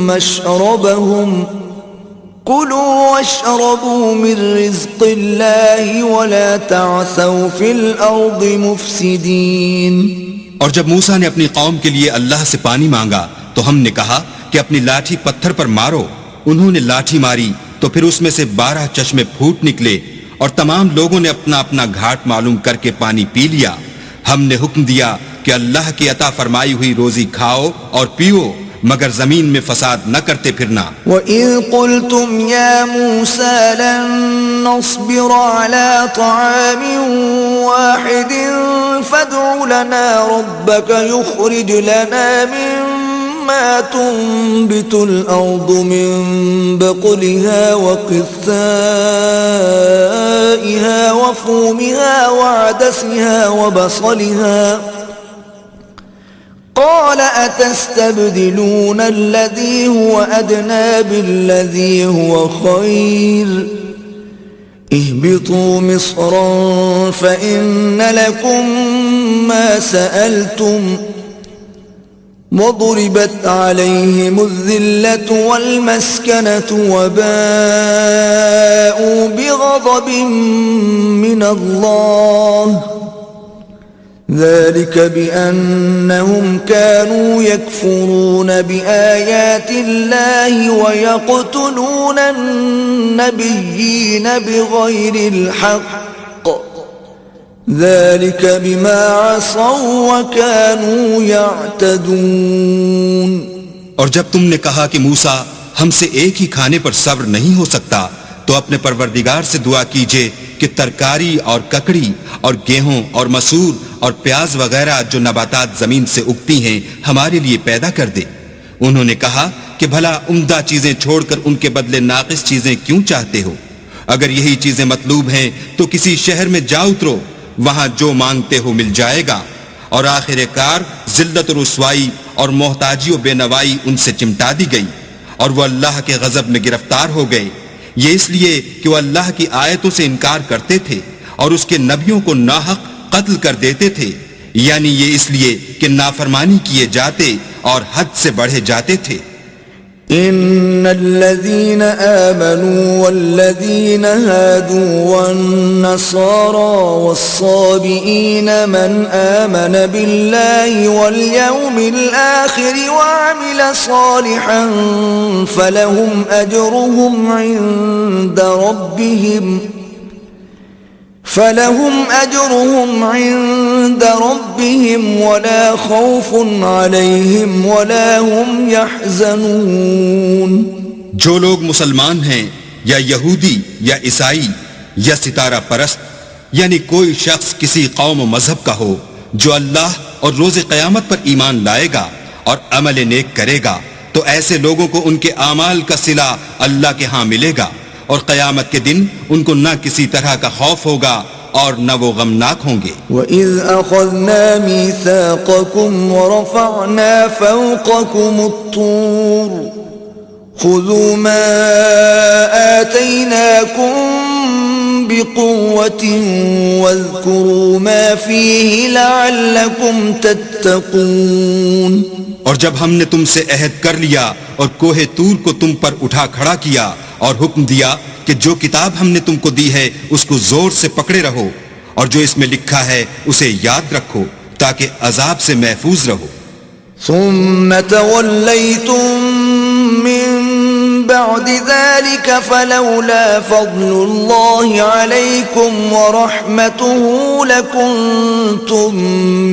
مشربهم كلوا واشربوا من رزق الله ولا تعثوا في الأرض مفسدين. اور جب موسیٰ نے اپنی قوم کے لیے اللہ سے پانی مانگا تو ہم نے کہا کہ اپنی لاٹھی پتھر پر مارو. انہوں نے لاٹھی ماری تو پھر اس میں سے 12 چشمے پھوٹ نکلے اور تمام لوگوں نے اپنا اپنا گھاٹ معلوم کر کے پانی پی لیا. ہم نے حکم دیا کہ اللہ کی عطا فرمائی ہوئی روزی کھاؤ اور پیو مگر زمین میں فساد نہ کرتے پھرنا. وَإِذْ قُلْتُمْ يَا مُوسَىٰ لَن نَّصْبِرَ عَلَىٰ طَعَامٍ وَاحِدٍ فَادْعُ لَنَا رَبَّكَ يُخْرِجْ لَنَا مِمَّا تُنبِتُ الْأَرْضُ مِن بَقْلِهَا وَقِثَّائِهَا وَفُومِهَا وَعَدَسِهَا وَبَصَلِهَا قال أتستبدلون الذي هو أدنى بالذي هو خير اهبطوا مصرا فإن لكم ما سألتم وضربت عليهم الذلة والمسكنة وباءوا بغضب من الله ذلك بأنهم كانوا يكفرون بآيات الله ويقتلون النبيين بغير الحق ذلك بما عصوا وكانوا يعتدون. اور جب تم نے کہا کہ موسیٰ ہم سے ایک ہی کھانے پر صبر نہیں ہو سکتا تو اپنے پروردگار سے دعا کیجئے کہ ترکاری اور ککڑی اور گیہوں اور مسور اور پیاز وغیرہ جو نباتات زمین سے اگتی ہیں ہمارے لیے پیدا کر دے. انہوں نے کہا کہ بھلا عمدہ چیزیں چھوڑ کر ان کے بدلے ناقص چیزیں کیوں چاہتے ہو؟ اگر یہی چیزیں مطلوب ہیں تو کسی شہر میں جا اترو، وہاں جو مانگتے ہو مل جائے گا. اور آخر کار ذلت و رسوائی اور محتاجی و بے نوائی ان سے چمٹا دی گئی اور وہ اللہ کے غضب میں گرفتار ہو گئے. یہ اس لیے کہ وہ اللہ کی آیتوں سے انکار کرتے تھے اور اس کے نبیوں کو ناحق قتل کر دیتے تھے، یعنی یہ اس لیے کہ نافرمانی کیے جاتے اور حد سے بڑھے جاتے تھے. إن الذين آمنوا والذين هادوا والنصارى والصابئين من آمن بالله واليوم الآخر وعمل صالحا فلهم أجرهم عند ربهم ولا خوف عليهم ولا هم يحزنون. جو لوگ مسلمان ہیں یا یہودی یا عیسائی یا ستارہ پرست، یعنی کوئی شخص کسی قوم و مذہب کا ہو، جو اللہ اور روز قیامت پر ایمان لائے گا اور عمل نیک کرے گا، تو ایسے لوگوں کو ان کے اعمال کا صلہ اللہ کے ہاں ملے گا، اور قیامت کے دن ان کو نہ کسی طرح کا خوف ہوگا اور نہ وہ غمناک ہوں گے. وَإِذْ أَخَذْنَا مِيثَاقَكُمْ وَرَفَعْنَا فَوْقَكُمُ الطُّورَ خُذُوا مَا آتَيْنَاكُمْ بِقُوَّةٍ وَاذْكُرُوا مَا فِيهِ لَعَلَّكُمْ تَتَّقُونَ. اور جب ہم نے تم سے عہد کر لیا اور کوہ طور کو تم پر اٹھا کھڑا کیا اور حکم دیا کہ جو کتاب ہم نے تم کو دی ہے اس کو زور سے پکڑے رہو، اور جو اس میں لکھا ہے اسے یاد رکھو تاکہ عذاب سے محفوظ رہو. ثم توليتم من بعد ذلك فلولا فضل الله عليكم ورحمته لكنتم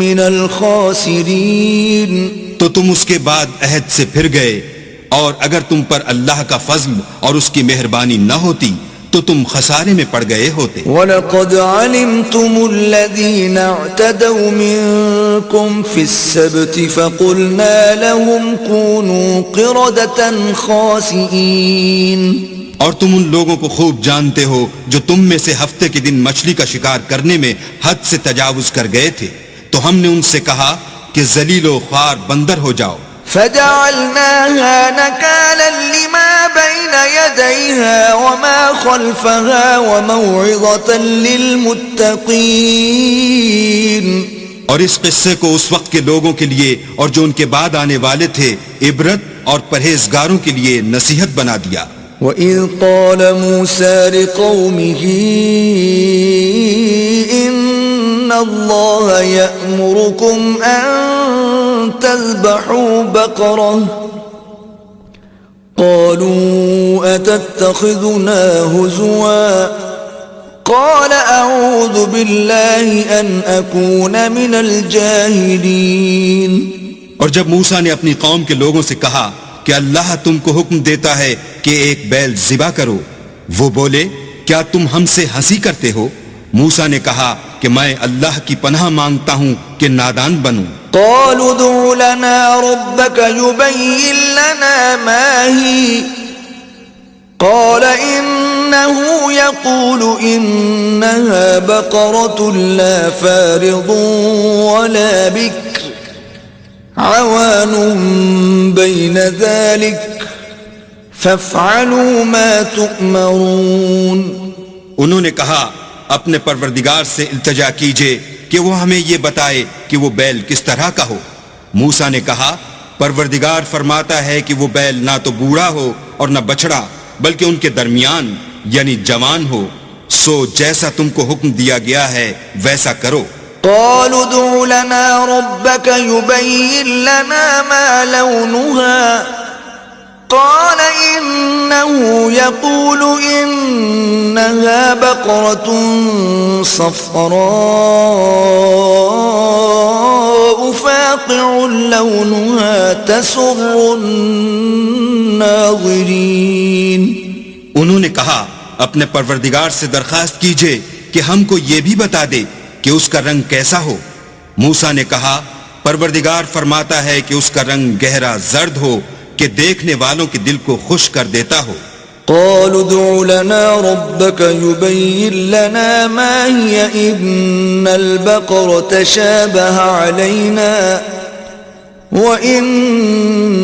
من الخاسرين. تو تم اس کے بعد عہد سے پھر گئے، اور اگر تم پر اللہ کا فضل اور اس کی مہربانی نہ ہوتی تو تم خسارے میں پڑ گئے ہوتے. وَلَقَدْ عَلِمْتُمُ الَّذِينَ اعْتَدَوْا مِنكُمْ فِي السَّبْتِ فَقُلْنَا لَهُمْ كُونُوا قِرَدَةً خَاسِئِينَ. اور تم ان لوگوں کو خوب جانتے ہو جو تم میں سے ہفتے کے دن مچھلی کا شکار کرنے میں حد سے تجاوز کر گئے تھے، تو ہم نے ان سے کہا کہ ذلیل و خوار بندر ہو جاؤ. فجعلناها نكالا لما بين يديها وما خلفها وموعظة للمتقين. اور اس قصے کو اس وقت کے لوگوں کے لیے اور جو ان کے بعد آنے والے تھے عبرت اور پرہیزگاروں کے لیے نصیحت بنا دیا. وَإِذْ قَالَ مُوسَى لِقَوْمِهِ إِنَّ اللَّهَ يَأْمُرُكُمْ أَن تذبحوا بقرة قالوا أتتخذنا هزوا قال أعوذ بالله أن أكون من الجاهلين. اور جب موسیٰ نے اپنی قوم کے لوگوں سے کہا کہ اللہ تم کو حکم دیتا ہے کہ ایک بیل ذبح کرو، وہ بولے کیا تم ہم سے ہنسی کرتے ہو؟ موسیٰ نے کہا کہ میں اللہ کی پناہ مانگتا ہوں کہ نادان بنوں. قالوا ادع لنا ربك يبين لنا ما هي قال إنه يقول إنها بقرة لا فارض ولا بكر عوان بين ذلك فافعلوا ما تؤمرون. انہوں نے کہا اپنے پروردگار سے التجا کیجئے کہ وہ ہمیں یہ بتائے کہ وہ بیل کس طرح کا ہو. موسیٰ نے کہا پروردگار فرماتا ہے کہ وہ بیل نہ تو بوڑھا ہو اور نہ بچڑا بلکہ ان کے درمیان یعنی جوان ہو، سو جیسا تم کو حکم دیا گیا ہے ویسا کرو. قالوا ادع لنا ربك يبين لنا ما لونها قال إنه يقول إنها بقرة صفراء فاقع لونها تسر الناظرين. انہوں نے کہا اپنے پروردگار سے درخواست کیجئے کہ ہم کو یہ بھی بتا دے کہ اس کا رنگ کیسا ہو. موسیٰ نے کہا پروردگار فرماتا ہے کہ اس کا رنگ گہرا زرد ہو کہ دیکھنے والوں کے دل کو خوش کر دیتا ہو. قالوا ادع لنا ربك يبين لنا ما هي إن البقرة شابه علينا وإنا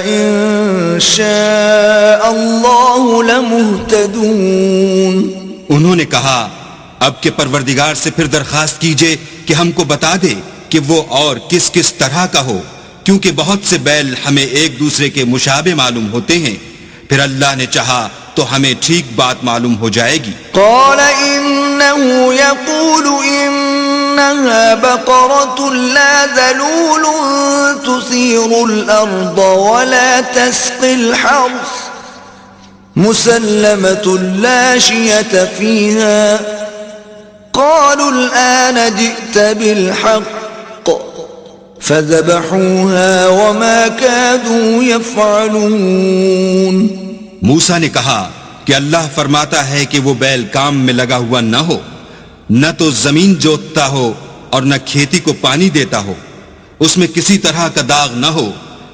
إن شاء الله لمهتدون. انہوں نے کہا اب کے پروردگار سے پھر درخواست کیجئے کہ ہم کو بتا دے کہ وہ اور کس کس طرح کا ہو. کیونکہ بہت سے بیل ہمیں ایک دوسرے کے مشابہ معلوم ہوتے ہیں، پھر اللہ نے چاہا تو ہمیں ٹھیک بات معلوم ہو جائے گی۔ قال إنه يقول إنها بقرة لا ذلول تثير الأرض ولا تسقي الحرث مسلمة لا شية فيها قالوا الآن جئت بالحق فذبحوها وما كادوا يفعلون۔ موسیٰ نے کہا کہ اللہ فرماتا ہے کہ وہ بیل کام میں لگا ہوا نہ ہو، نہ تو زمین جوتتا ہو اور نہ کھیتی کو پانی دیتا ہو، اس میں کسی طرح کا داغ نہ ہو۔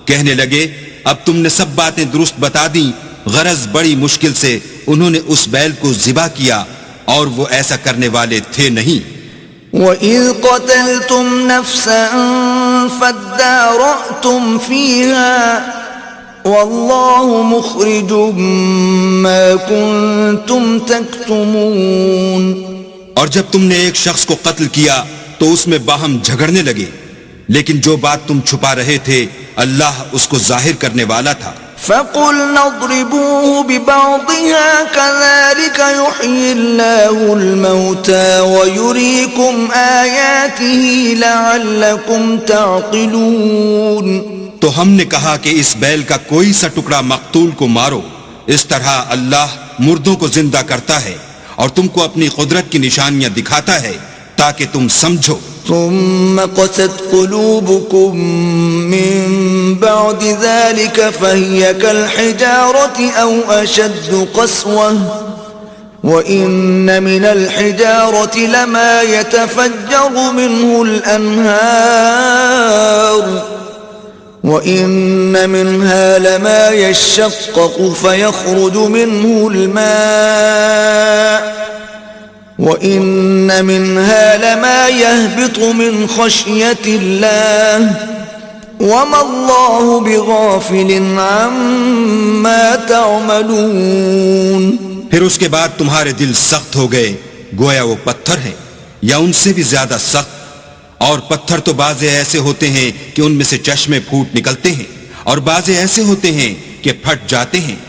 کہنے لگے اب تم نے سب باتیں درست بتا دیں، غرض بڑی مشکل سے انہوں نے اس بیل کو ذبح کیا اور وہ ایسا کرنے والے تھے نہیں۔ وَإِذْ قَتَلْتُمْ نَفْسًا فَادَّارَأْتُمْ فِيهَا وَاللَّهُ مُخْرِجٌ مَا كُنْتُمْ تَكْتُمُونَ۔ اور جب تم نے ایک شخص کو قتل کیا تو اس میں باہم جھگڑنے لگے، لیکن جو بات تم چھپا رہے تھے اللہ اس کو ظاہر کرنے والا تھا۔ فَقُلْنَا اضْرِبُوهُ بِبَعْضِهَا كَذَلِكَ يُحْيِي اللَّهُ الْمَوْتَى وَيُرِيكُمْ آيَاتِهِ لَعَلَّكُمْ تَعْقِلُونَ۔ تو ہم نے کہا کہ اس بیل کا کوئی سا ٹکڑا مقتول کو مارو، اس طرح اللہ مردوں کو زندہ کرتا ہے اور تم کو اپنی قدرت کی نشانیاں دکھاتا ہے تاکہ تم سمجھو۔ ثم قست قلوبكم من بعد ذلك فهي كالحجارة أو أشد قسوة وإن من الحجارة لما يتفجر منه الأنهار وإن منها لما يشقق فيخرج منه الماء وَإِنَّ مِنْهَا لَمَا يَهْبِطُ مِنْ خَشْيَةِ اللَّهِ وَمَا اللَّهُ بِغَافِلٍ عَمَّا تَعْمَلُونَ۔ پھر اس کے بعد تمہارے دل سخت ہو گئے گویا وہ پتھر ہیں یا ان سے بھی زیادہ سخت، اور پتھر تو بعضے ایسے ہوتے ہیں کہ ان میں سے چشمے پھوٹ نکلتے ہیں، اور بعضے ایسے ہوتے ہیں کہ پھٹ جاتے ہیں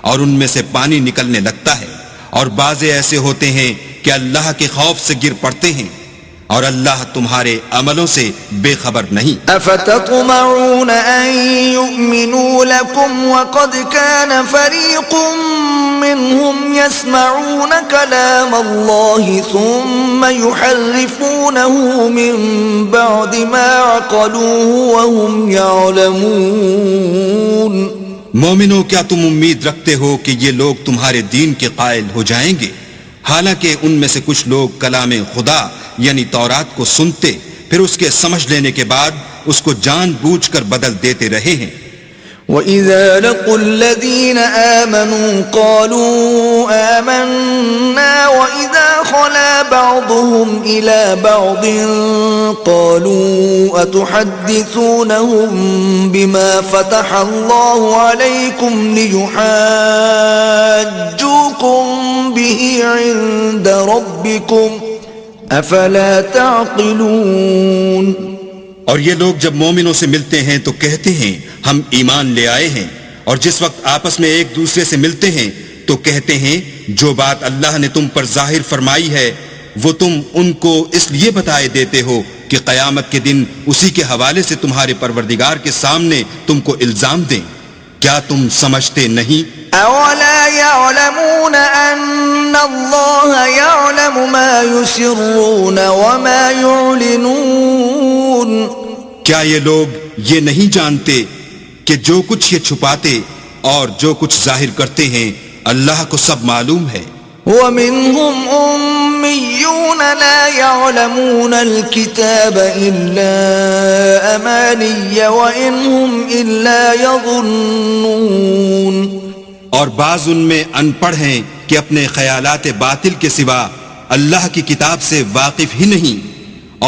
اور ان میں سے پانی نکلنے لگتا ہے، اور بعضے ایسے ہوتے ہیں کہ اللہ کے خوف سے گر پڑتے ہیں، اور اللہ تمہارے عملوں سے بے خبر نہیں۔ افتطمعون ان يؤمنوا لكم وقد كان فريق منهم يسمعون كلام الله ثم يحرفونه من بعد ما عقلوه وهم يعلمون۔ مومنو کیا تم امید رکھتے ہو کہ یہ لوگ تمہارے دین کے قائل ہو جائیں گے، حالانکہ ان میں سے کچھ لوگ کلام خدا یعنی تورات کو سنتے پھر اس کے سمجھ لینے کے بعد اس کو جان بوجھ کر بدل دیتے رہے ہیں۔ وَإِذَا لَقُوا الَّذِينَ آمَنُوا قَالُوا آمَنَّا وَإِذَا خَلَا بَعْضُهُمْ إِلَى بَعْضٍ قَالُوا أَتُحَدِّثُونَهُمْ بِمَا فَتَحَ اللَّهُ عَلَيْكُمْ لِيُحَاجُّوكُمْ بِهِ عِندَ رَبِّكُمْ أَفَلَا تَعْقِلُونَ۔ اور یہ لوگ جب مومنوں سے ملتے ہیں تو کہتے ہیں ہم ایمان لے آئے ہیں، اور جس وقت آپس میں ایک دوسرے سے ملتے ہیں تو کہتے ہیں جو بات اللہ نے تم پر ظاہر فرمائی ہے وہ تم ان کو اس لیے بتائے دیتے ہو کہ قیامت کے دن اسی کے حوالے سے تمہارے پروردگار کے سامنے تم کو الزام دیں۔ کیا تم سمجھتے نہیں؟ اولا يعلمون ان اللہ يعلم ما يسرون وما يعلنون۔ کیا یہ لوگ یہ نہیں جانتے کہ جو کچھ یہ چھپاتے اور جو کچھ ظاہر کرتے ہیں اللہ کو سب معلوم ہے۔ وَمِنْهُمْ أُمِّيُّونَ لَا يَعْلَمُونَ الْكِتَابَ إِلَّا أَمَانِيَّ وَإِنْ هُمْ إِلَّا يَظُنُّونَ۔ اور بعض ان میں ان پڑھ ہیں کہ اپنے خیالات باطل کے سوا اللہ کی کتاب سے واقف ہی نہیں،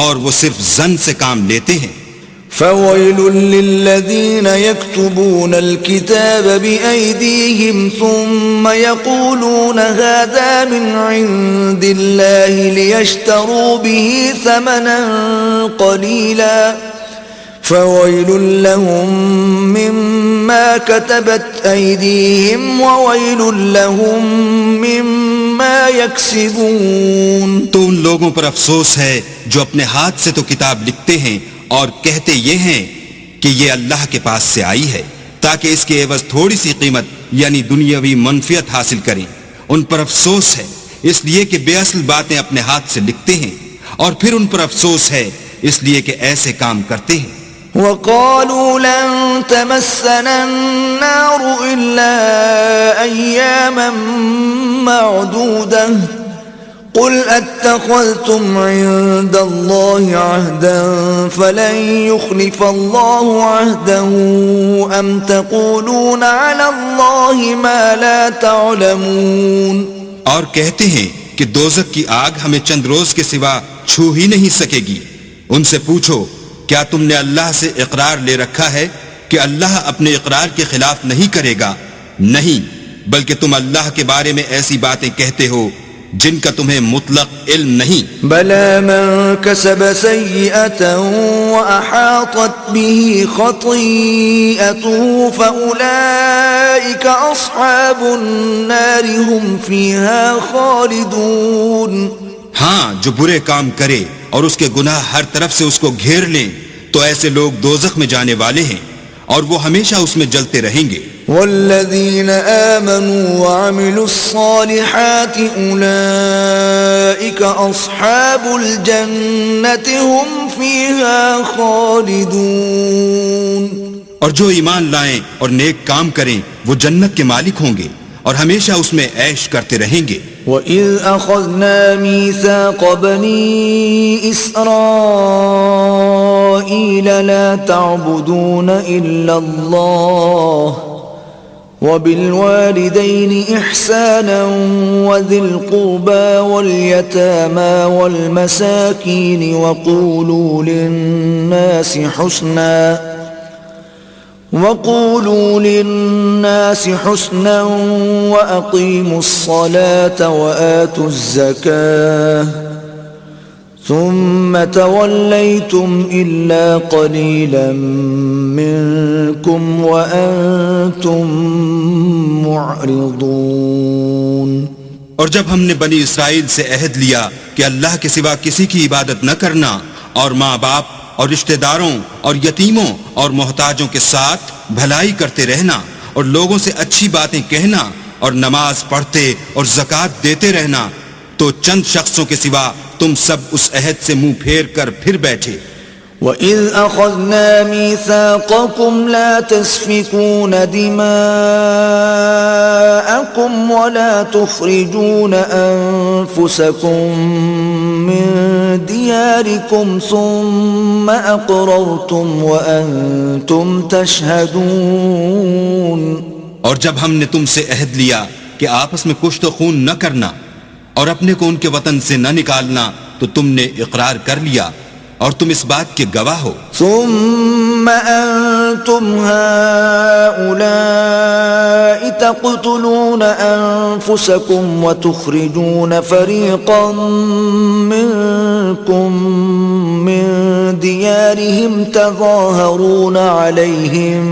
اور وہ صرف ظن سے کام لیتے ہیں۔ فَوَيْلٌ لِّلَّذِينَ يَكْتُبُونَ الْكِتَابَ بِأَيْدِيهِمْ ثُمَّ يَقُولُونَ هَذَا مِنْ عِندِ اللَّهِ لِيَشْتَرُوا بِهِ ثَمَنًا قَلِيلًا فويل لهم مما كتبت أيديهم وويل لهم مما يكسبون. تو ان لوگوں پر افسوس ہے جو اپنے ہاتھ سے تو کتاب لکھتے ہیں اور کہتے یہ ہیں کہ یہ اللہ کے پاس سے آئی ہے تاکہ اس کے عوض تھوڑی سی قیمت یعنی دنیاوی منفعت حاصل کریں. ان پر افسوس ہے اس لیے کہ بے اصل باتیں اپنے ہاتھ سے لکھتے ہیں، اور پھر ان پر افسوس ہے اس لیے کہ ایسے کام کرتے ہیں. وقالوا لن تمسنا النار إلا أياما معدودة قل اتخذتم عند الله عهدا فلن يخلف الله عهده أم تقولون على الله ما لا تعلمون. اور کہتے ہیں کہ دوزخ کی آگ ہمیں چند روز کے سوا چھو ہی نہیں سکے گی. ان سے پوچھو کیا تم نے اللہ سے اقرار لے رکھا ہے کہ اللہ اپنے اقرار کے خلاف نہیں کرے گا؟ نہیں، بلکہ تم اللہ کے بارے میں ایسی باتیں کہتے ہو جن کا تمہیں مطلق علم نہیں. بلى من كسب سيئة وأحاطت به خطيئته فأولئك أصحاب النار هم فيها خالدون. ہاں، جو برے کام کرے اور اس کے گناہ ہر طرف سے اس کو گھیر لیں تو ایسے لوگ دوزخ میں جانے والے ہیں اور وہ ہمیشہ اس میں جلتے رہیں گے. والذین آمنوا وعملوا الصالحات اولئک اصحاب الجنة هم فیہا خالدون. اور جو ایمان لائیں اور نیک کام کریں وہ جنت کے مالک ہوں گے اور ہمیشہ اس میں عیش کرتے رہیں گے. وَإِذْ أَخَذْنَا مِيثَاقَ بَنِي إِسْرَائِيلَ لَا تَعْبُدُونَ إِلَّا اللَّهَ وَبِالْوَالِدَيْنِ إِحْسَانًا وَذِي الْقُرْبَى وَالْيَتَامَى وَالْمَسَاكِينِ وَقُولُوا لِلنَّاسِ حُسْنًا وَأَقِيمُوا الصَّلَاةَ وَآتُوا الزَّكَاةَ ثُمَّ تَوَلَّيْتُمْ إِلَّا قَلِيلًا مِّنكُمْ وَأَنتُمْ مُعْرِضُونَ. اور جب ہم نے بنی اسرائیل سے عہد لیا کہ اللہ کے سوا کسی کی عبادت نہ کرنا اور ماں باپ اور رشتہ داروں اور یتیموں اور محتاجوں کے ساتھ بھلائی کرتے رہنا اور لوگوں سے اچھی باتیں کہنا اور نماز پڑھتے اور زکوٰۃ دیتے رہنا، تو چند شخصوں کے سوا تم سب اس عہد سے منہ پھیر کر پھر بیٹھے. وَإِذْ أَخَذْنَا مِيثَاقَكُمْ لَا تَسْفِكُونَ دِمَاءَكُمْ وَلَا تُخْرِجُونَ أَنفُسَكُمْ مِنْ دِيَارِكُمْ ثُمَّ أَقْرَرْتُمْ وَأَنْتُمْ تَشْهَدُونَ. اور جب ہم نے تم سے عہد لیا کہ آپس میں کشت و خون نہ کرنا اور اپنے کو ان کے وطن سے نہ نکالنا تو تم نے اقرار کر لیا اور تم اس بات کے گواہ ہو. ثم أنتم هؤلاء تقتلون أنفسكم وتخرجون فريقا منكم من ديارهم تظاهرون عليهم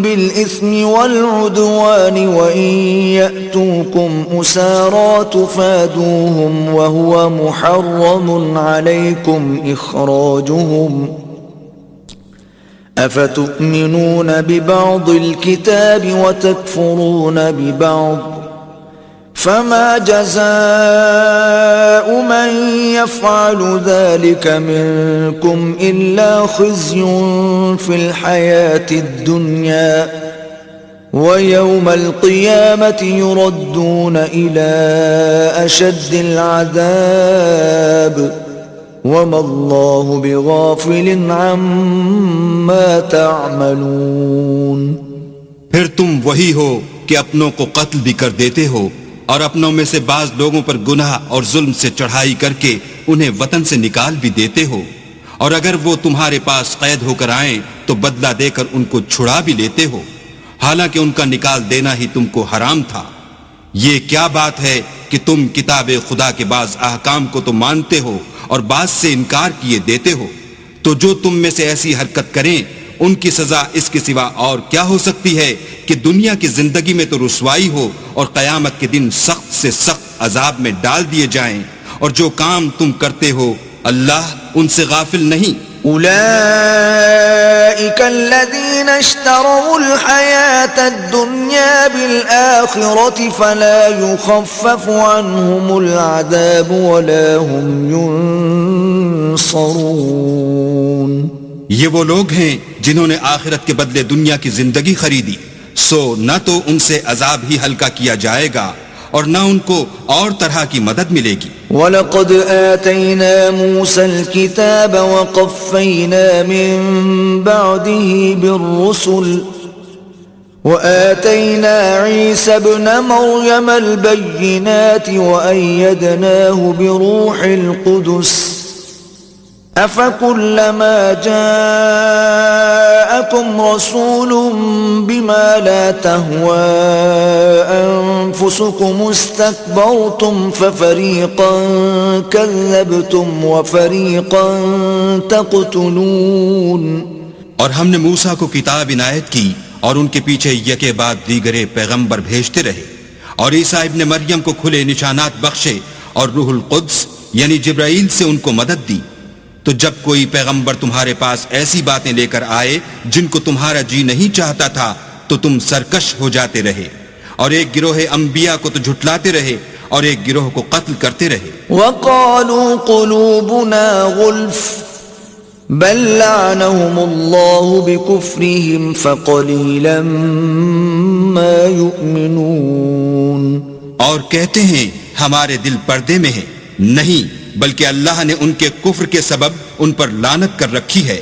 بالإثم والعدوان وإن يأتوكم أسارى تفادوهم وهو محرم عليكم إخراجهم أفتؤمنون ببعض الكتاب وتكفرون ببعض فما جزاء من يفعل ذلك منكم إلا خزي في الحياة الدنيا ويوم القيامة يردون إلى أشد العذاب وما الله بغافل عما تعملون. پھر تم وہی ہو کہ اپنوں کو قتل بھی کر دیتے ہو اور اپنوں میں سے بعض لوگوں پر گناہ اور ظلم سے چڑھائی کر کے انہیں وطن سے نکال بھی دیتے ہو، اور اگر وہ تمہارے پاس قید ہو کر آئیں تو بدلہ دے کر ان کو چھڑا بھی لیتے ہو، حالانکہ ان کا نکال دینا ہی تم کو حرام تھا. یہ کیا بات ہے کہ تم کتاب خدا کے بعض احکام کو تو مانتے ہو اور بعض سے انکار کیے دیتے ہو، تو جو تم میں سے ایسی حرکت کریں ان کی سزا اس کے سوا اور کیا ہو سکتی ہے کہ دنیا کی زندگی میں تو رسوائی ہو اور قیامت کے دن سخت سے سخت عذاب میں ڈال دیے جائیں، اور جو کام تم کرتے ہو اللہ ان سے غافل نہیں۔ أولئك الذين اشتروا الحياة الدنيا بالآخرة فلا يخفف عنهم العذاب ولا هم ينصرون۔ یہ وہ لوگ ہیں جنہوں نے آخرت کے بدلے دنیا کی زندگی خریدی، سو نہ تو ان سے عذاب ہی ہلکا کیا جائے گا اور نہ ان کو اور طرح کی مدد ملے گی۔ وَلَقَدْ آتَيْنَا مُوسَى الْكِتَابَ وَقَفَّيْنَا مِن بَعْدِهِ بِالرُّسُلِ وَآتَيْنَا عِيسَى ابْنَ مَرْيَمَ الْبَيِّنَاتِ وَأَيَّدْنَاهُ بِرُوحِ الْقُدُسِ أَفَكُلَّمَا جَاءَكُمْ رَسُولٌ بِمَا لَا تَهْوَى أَنفُسُكُمُ اسْتَكْبَرْتُمْ فَفَرِيقًا كَذَّبْتُمْ وَفَرِيقًا تَقْتُلُونَ۔ اور ہم نے موسیٰ کو کتاب عنایت کی اور ان کے پیچھے یکے بعد دیگرے پیغمبر بھیجتے رہے، اور عیسیٰ ابن مریم کو کھلے نشانات بخشے اور روح القدس یعنی جبرائیل سے ان کو مدد دی۔ تو جب کوئی پیغمبر تمہارے پاس ایسی باتیں لے کر آئے جن کو تمہارا جی نہیں چاہتا تھا تو تم سرکش ہو جاتے رہے، اور ایک گروہ انبیاء کو تو جھٹلاتے رہے اور ایک گروہ کو قتل کرتے رہے۔ وَقَالُوا قُلُوبُنَا غُلْفٌ بَلْ لَعَنَهُمُ اللَّهُ بِكُفْرِهِمْ فَقَلِيلًا مَا يُؤْمِنُونَ۔ اور کہتے ہیں ہمارے دل پردے میں ہیں، نہیں بلکہ اللہ نے ان کے کفر کے سبب ان پر لعنت کر رکھی ہے،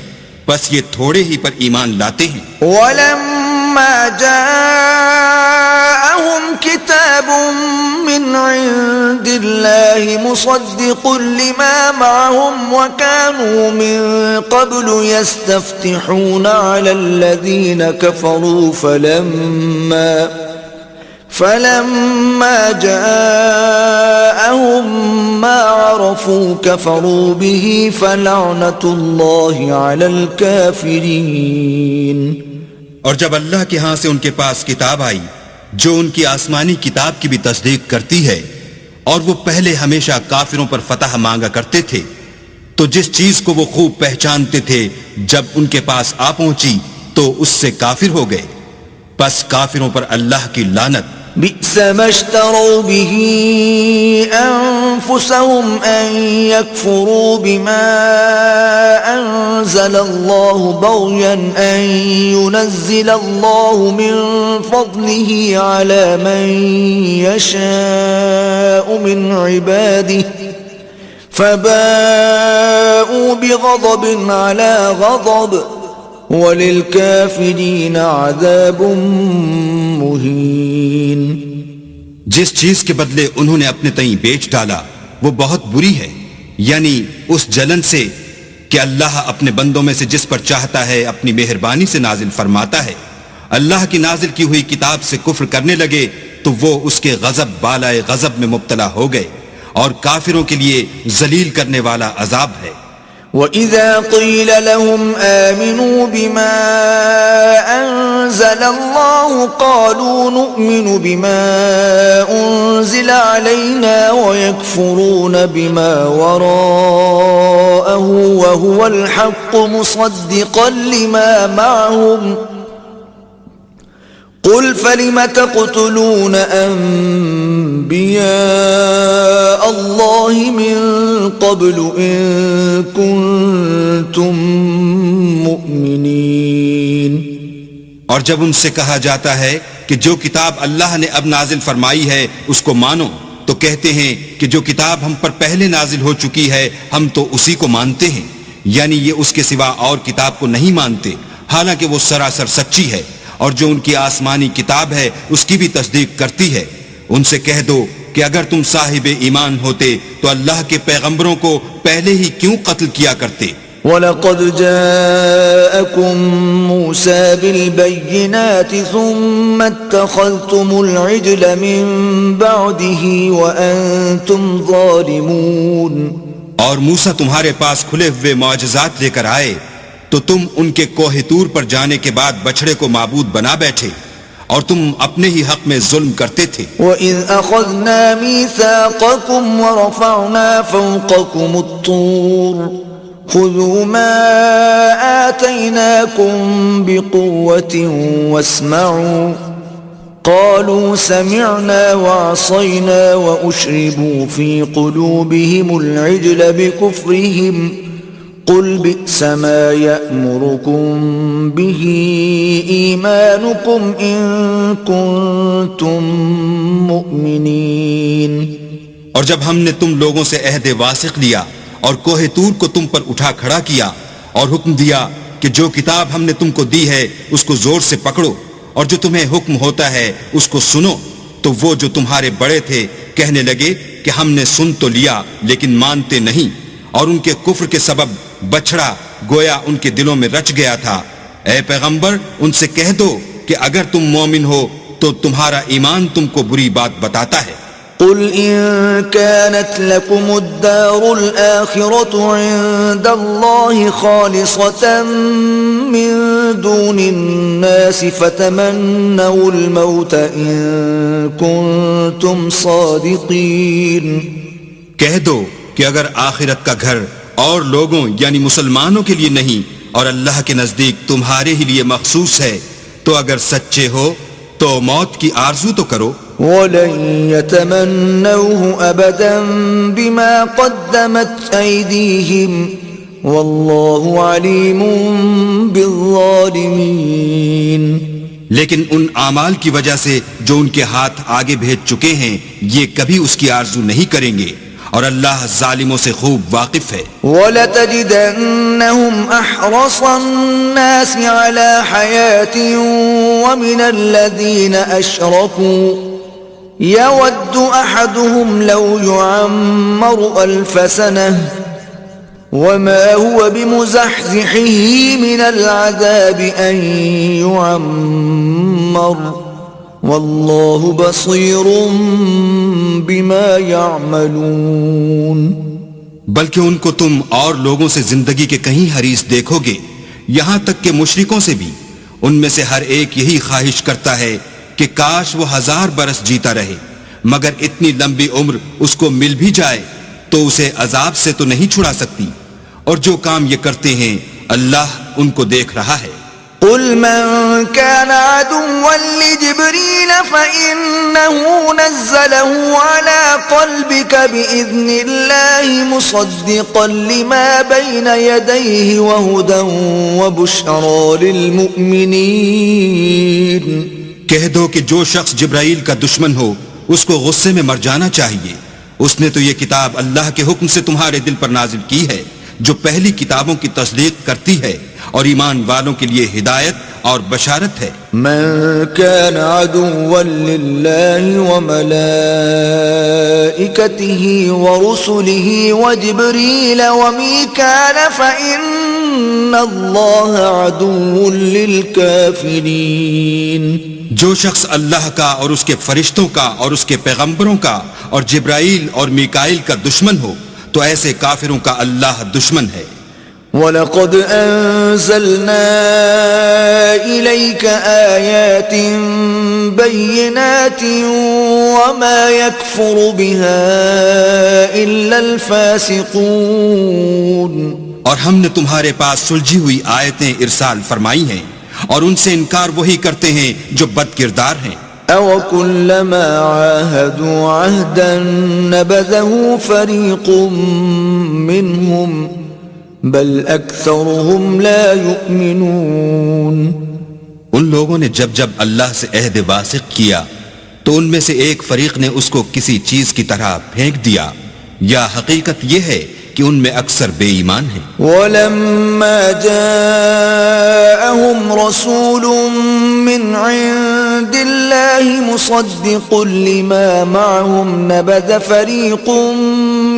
بس یہ تھوڑے ہی پر ایمان لاتے ہیں۔ وَلَمَّا جَاءَهُمْ كِتَابٌ مِّنْ عِندِ اللَّهِ مُصَدِّقٌ لِّمَا مَعَهُمْ وَكَانُوا مِن قَبْلُ يَسْتَفْتِحُونَ عَلَى الَّذِينَ كَفَرُوا فَلَمَّا جَاءَهُم مَّا عَرَفُوا كَفَرُوا بِهِ فَلَعْنَةُ اللَّهِ عَلَى الْكَافِرِينَ۔ اور جب اللہ کے ہاں سے ان کے پاس کتاب آئی جو ان کی آسمانی کتاب کی بھی تصدیق کرتی ہے، اور وہ پہلے ہمیشہ کافروں پر فتح مانگا کرتے تھے، تو جس چیز کو وہ خوب پہچانتے تھے جب ان کے پاس آ پہنچی تو اس سے کافر ہو گئے، بس کافروں پر اللہ کی لعنت۔ بئس ما اشتروا به أنفسهم أن يكفروا بما أنزل الله بغيا أن ينزل الله من فضله على من يشاء من عباده فباءوا بغضب على غضب وَلِلْكَافِرِينَ عَذَابٌ مُّهِينٌ۔ جس چیز کے بدلے انہوں نے اپنے تئیں بیچ ڈالا وہ بہت بری ہے، یعنی اس جلن سے کہ اللہ اپنے بندوں میں سے جس پر چاہتا ہے اپنی مہربانی سے نازل فرماتا ہے۔ اللہ کی نازل کی ہوئی کتاب سے کفر کرنے لگے تو وہ اس کے غضب بالائے غضب میں مبتلا ہو گئے، اور کافروں کے لیے ذلیل کرنے والا عذاب ہے۔ وَإِذَا قِيلَ لَهُمْ آمِنُوا بِمَا أَنزَلَ اللَّهُ قَالُوا نُؤْمِنُ بِمَا أُنزِلَ عَلَيْنَا وَيَكْفُرُونَ بِمَا وَرَاءَهُ وَهُوَ الْحَقُّ مُصَدِّقًا لِمَا مَعَهُمْ قُلْ فَلِمَ تَقْتُلُونَ أَنبِيَاءَ اللَّهِ مِن قَبْلُ إِن كُنتُم مُؤْمِنِينَ۔ اور جب ان سے کہا جاتا ہے کہ جو کتاب اللہ نے اب نازل فرمائی ہے اس کو مانو، تو کہتے ہیں کہ جو کتاب ہم پر پہلے نازل ہو چکی ہے ہم تو اسی کو مانتے ہیں، یعنی یہ اس کے سوا اور کتاب کو نہیں مانتے، حالانکہ وہ سراسر سچی ہے، اور جو ان کی آسمانی کتاب ہے اس کی بھی تصدیق کرتی ہے۔ ان سے کہہ دو کہ اگر تم صاحب ایمان ہوتے تو اللہ کے پیغمبروں کو پہلے ہی کیوں قتل کیا کرتے؟ وَلَقَدْ جَاءَكُم مُوسَى بِالْبَيِّنَاتِ ثُمَّ اتَّخَذْتُمُ الْعِجْلَ مِن بَعْدِهِ وَأَنْتُمْ ظَالِمُونَ اور موسیٰ تمہارے پاس کھلے ہوئے معجزات لے کر آئے تو تم ان کے کوہ طور پر جانے کے بعد بچڑے کو معبود بنا بیٹھے اور تم اپنے ہی حق میں ظلم کرتے تھے. وَإِذْ أَخَذْنَا مِيثَاقَكُمْ وَرَفَعْنَا فَوْقَكُمُ الطُّورَ خُذُوا مَا آتَيْنَاكُمْ بِقُوَّةٍ وَاسْمَعُوا قالوا سمعنا وعصينا وأشربوا في قلوبهم العجل بكفرهم قل بئس ما يأمركم به إيمانكم إن كنتم مؤمنين. اور جب ہم نے تم لوگوں سے عہد واثق لیا اور کوہ طور کو تم پر اٹھا کھڑا کیا اور حکم دیا کہ جو کتاب ہم نے تم کو دی ہے اس کو زور سے پکڑو اور جو تمہیں حکم ہوتا ہے اس کو سنو، تو وہ جو تمہارے بڑے تھے کہنے لگے کہ ہم نے سن تو لیا لیکن مانتے نہیں، اور ان کے کفر کے سبب بچڑا گویا ان کے دلوں میں رچ گیا تھا. اے پیغمبر ان سے کہہ دو کہ اگر تم مومن ہو تو تمہارا ایمان تم کو بری بات بتاتا ہے. قل إن كانت لكم الدار الآخرة عند الله خالصة من دون الناس فتمنوا الموت إن كنتم صادقين. کہہ دو کہ اگر آخرت کا گھر اور لوگوں یعنی مسلمانوں کے لیے نہیں اور اللہ کے نزدیک تمہارے ہی لیے مخصوص ہے تو اگر سچے ہو تو موت کی آرزو تو کرو. وَلَن يَتَمَنَّوْهُ أَبَدًا بِمَا قَدَّمَتْ أَيْدِيهِمْ وَاللَّهُ عَلِيمٌ بِالظَّالِمِينَ. لیکن ان اعمال کی وجہ سے جو ان کے ہاتھ آگے بھیج چکے ہیں یہ کبھی اس کی آرزو نہیں کریں گے اور اللہ ظالموں سے خوب واقف ہے. وَلَتَجِدَنَّهُمْ أَحْرَصَ النَّاسِ عَلَى حَيَاةٍ وَمِنَ الَّذِينَ أَشْرَكُوا يَوَدُّ أَحَدُهُمْ لَوْ يُعَمَّرُ أَلْفَ سَنَةٍ وَمَا هُوَ بِمُزَحْزِحِهِ مِنَ الْعَذَابِ أَن يُعَمَّرَ وَاللَّهُ بَصِيرٌ بِمَا يَعْمَلُونَ. بلکہ ان کو تم اور لوگوں سے زندگی کے کہیں حریص دیکھو گے، یہاں تک کہ مشرکوں سے بھی. ان میں سے ہر ایک یہی خواہش کرتا ہے کہ کاش وہ 1000 برس جیتا رہے، مگر اتنی لمبی عمر اس کو مل بھی جائے تو اسے عذاب سے تو نہیں چھڑا سکتی. اور جو کام یہ کرتے ہیں اللہ ان کو دیکھ رہا ہے. قل من كان عدوا لجبريل فإنه نزله على قلبك بإذن الله مصدقا لما بين يديه وهدى وبشرى للمؤمنين. کہہ دو کہ جو شخص جبرائیل کا دشمن ہو اس کو غصے میں مر جانا چاہیے. اس نے تو یہ کتاب اللہ کے حکم سے تمہارے دل پر نازل کی ہے جو پہلی کتابوں کی تصدیق کرتی ہے اور ایمان والوں کے لیے ہدایت اور بشارت ہے. من كان عدوا لله وملائكته ورسله وجبريل وميكال فإن الله عدو للكافرين. جو شخص اللہ کا اور اس کے فرشتوں کا اور اس کے پیغمبروں کا اور جبرائیل اور میکائیل کا دشمن ہو تو ایسے کافروں کا اللہ دشمن ہے. وَلَقَدْ أَنزَلْنَا إِلَيْكَ آيَاتٍ بَيِّنَاتٍ وَمَا يَكْفُرُ بِهَا إِلَّا الْفَاسِقُونَ. اور ہم نے تمہارے پاس سلجھی ہوئی آیتیں ارسال فرمائی ہیں اور ان سے انکار وہی کرتے ہیں جو بد کردار ہیں. أَوَكُلَّمَا عَاهَدُوا عَهْدًا نَبَذَهُ فَرِيقٌ مِّنْهُمْ بل اکثرهم لا یؤمنون. ان لوگوں نے جب جب اللہ سے عہد واثق کیا تو ان میں سے ایک فریق نے اس کو کسی چیز کی طرح پھینک دیا، یا حقیقت یہ ہے کہ ان میں اکثر بے ایمان ہیں۔ وَلَمَّا جَاءَهُمْ رَسُولٌ مِّنْ عِندِ اللَّهِ مُصَدِّقٌ لِّمَا مَعَهُمْ نَبَذَ فَرِيقٌ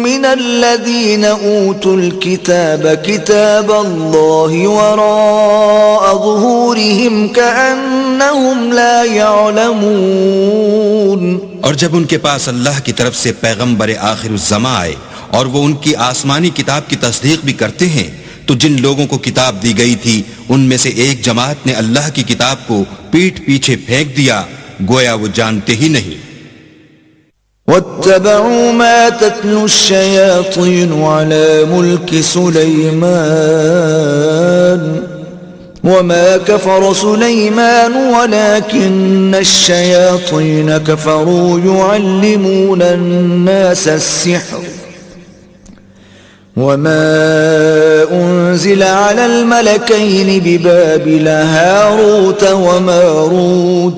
مِّنَ الَّذِينَ أُوتُوا الْكِتَابَ كِتَابَ اللَّهِ وَرَاءَ ظُهُورِهِمْ كَأَنَّهُمْ لَا يَعْلَمُونَ۔ اور جب ان کے پاس اللہ کی طرف سے پیغمبر آخر الزماں آئے اور وہ ان کی آسمانی کتاب کی تصدیق بھی کرتے ہیں، تو جن لوگوں کو کتاب دی گئی تھی ان میں سے ایک جماعت نے اللہ کی کتاب کو پیٹھ پیچھے پھینک دیا، گویا وہ جانتے ہی نہیں۔ وَاتَّبَعُوا مَا تَتْلُو الشَّيَاطِينُ عَلَى مُلْكِ سُلَيْمَانَ وَمَا كَفَرَ سُلَيْمَانُ وَلَكِنَّ الشَّيَاطِينَ كَفَرُوا يُعَلِّمُونَ النَّاسَ السِّحْرَ وَمَا أُنزِلَ عَلَى الْمَلَكَيْنِ بِبَابِلَ هَارُوتَ وَمَارُوتَ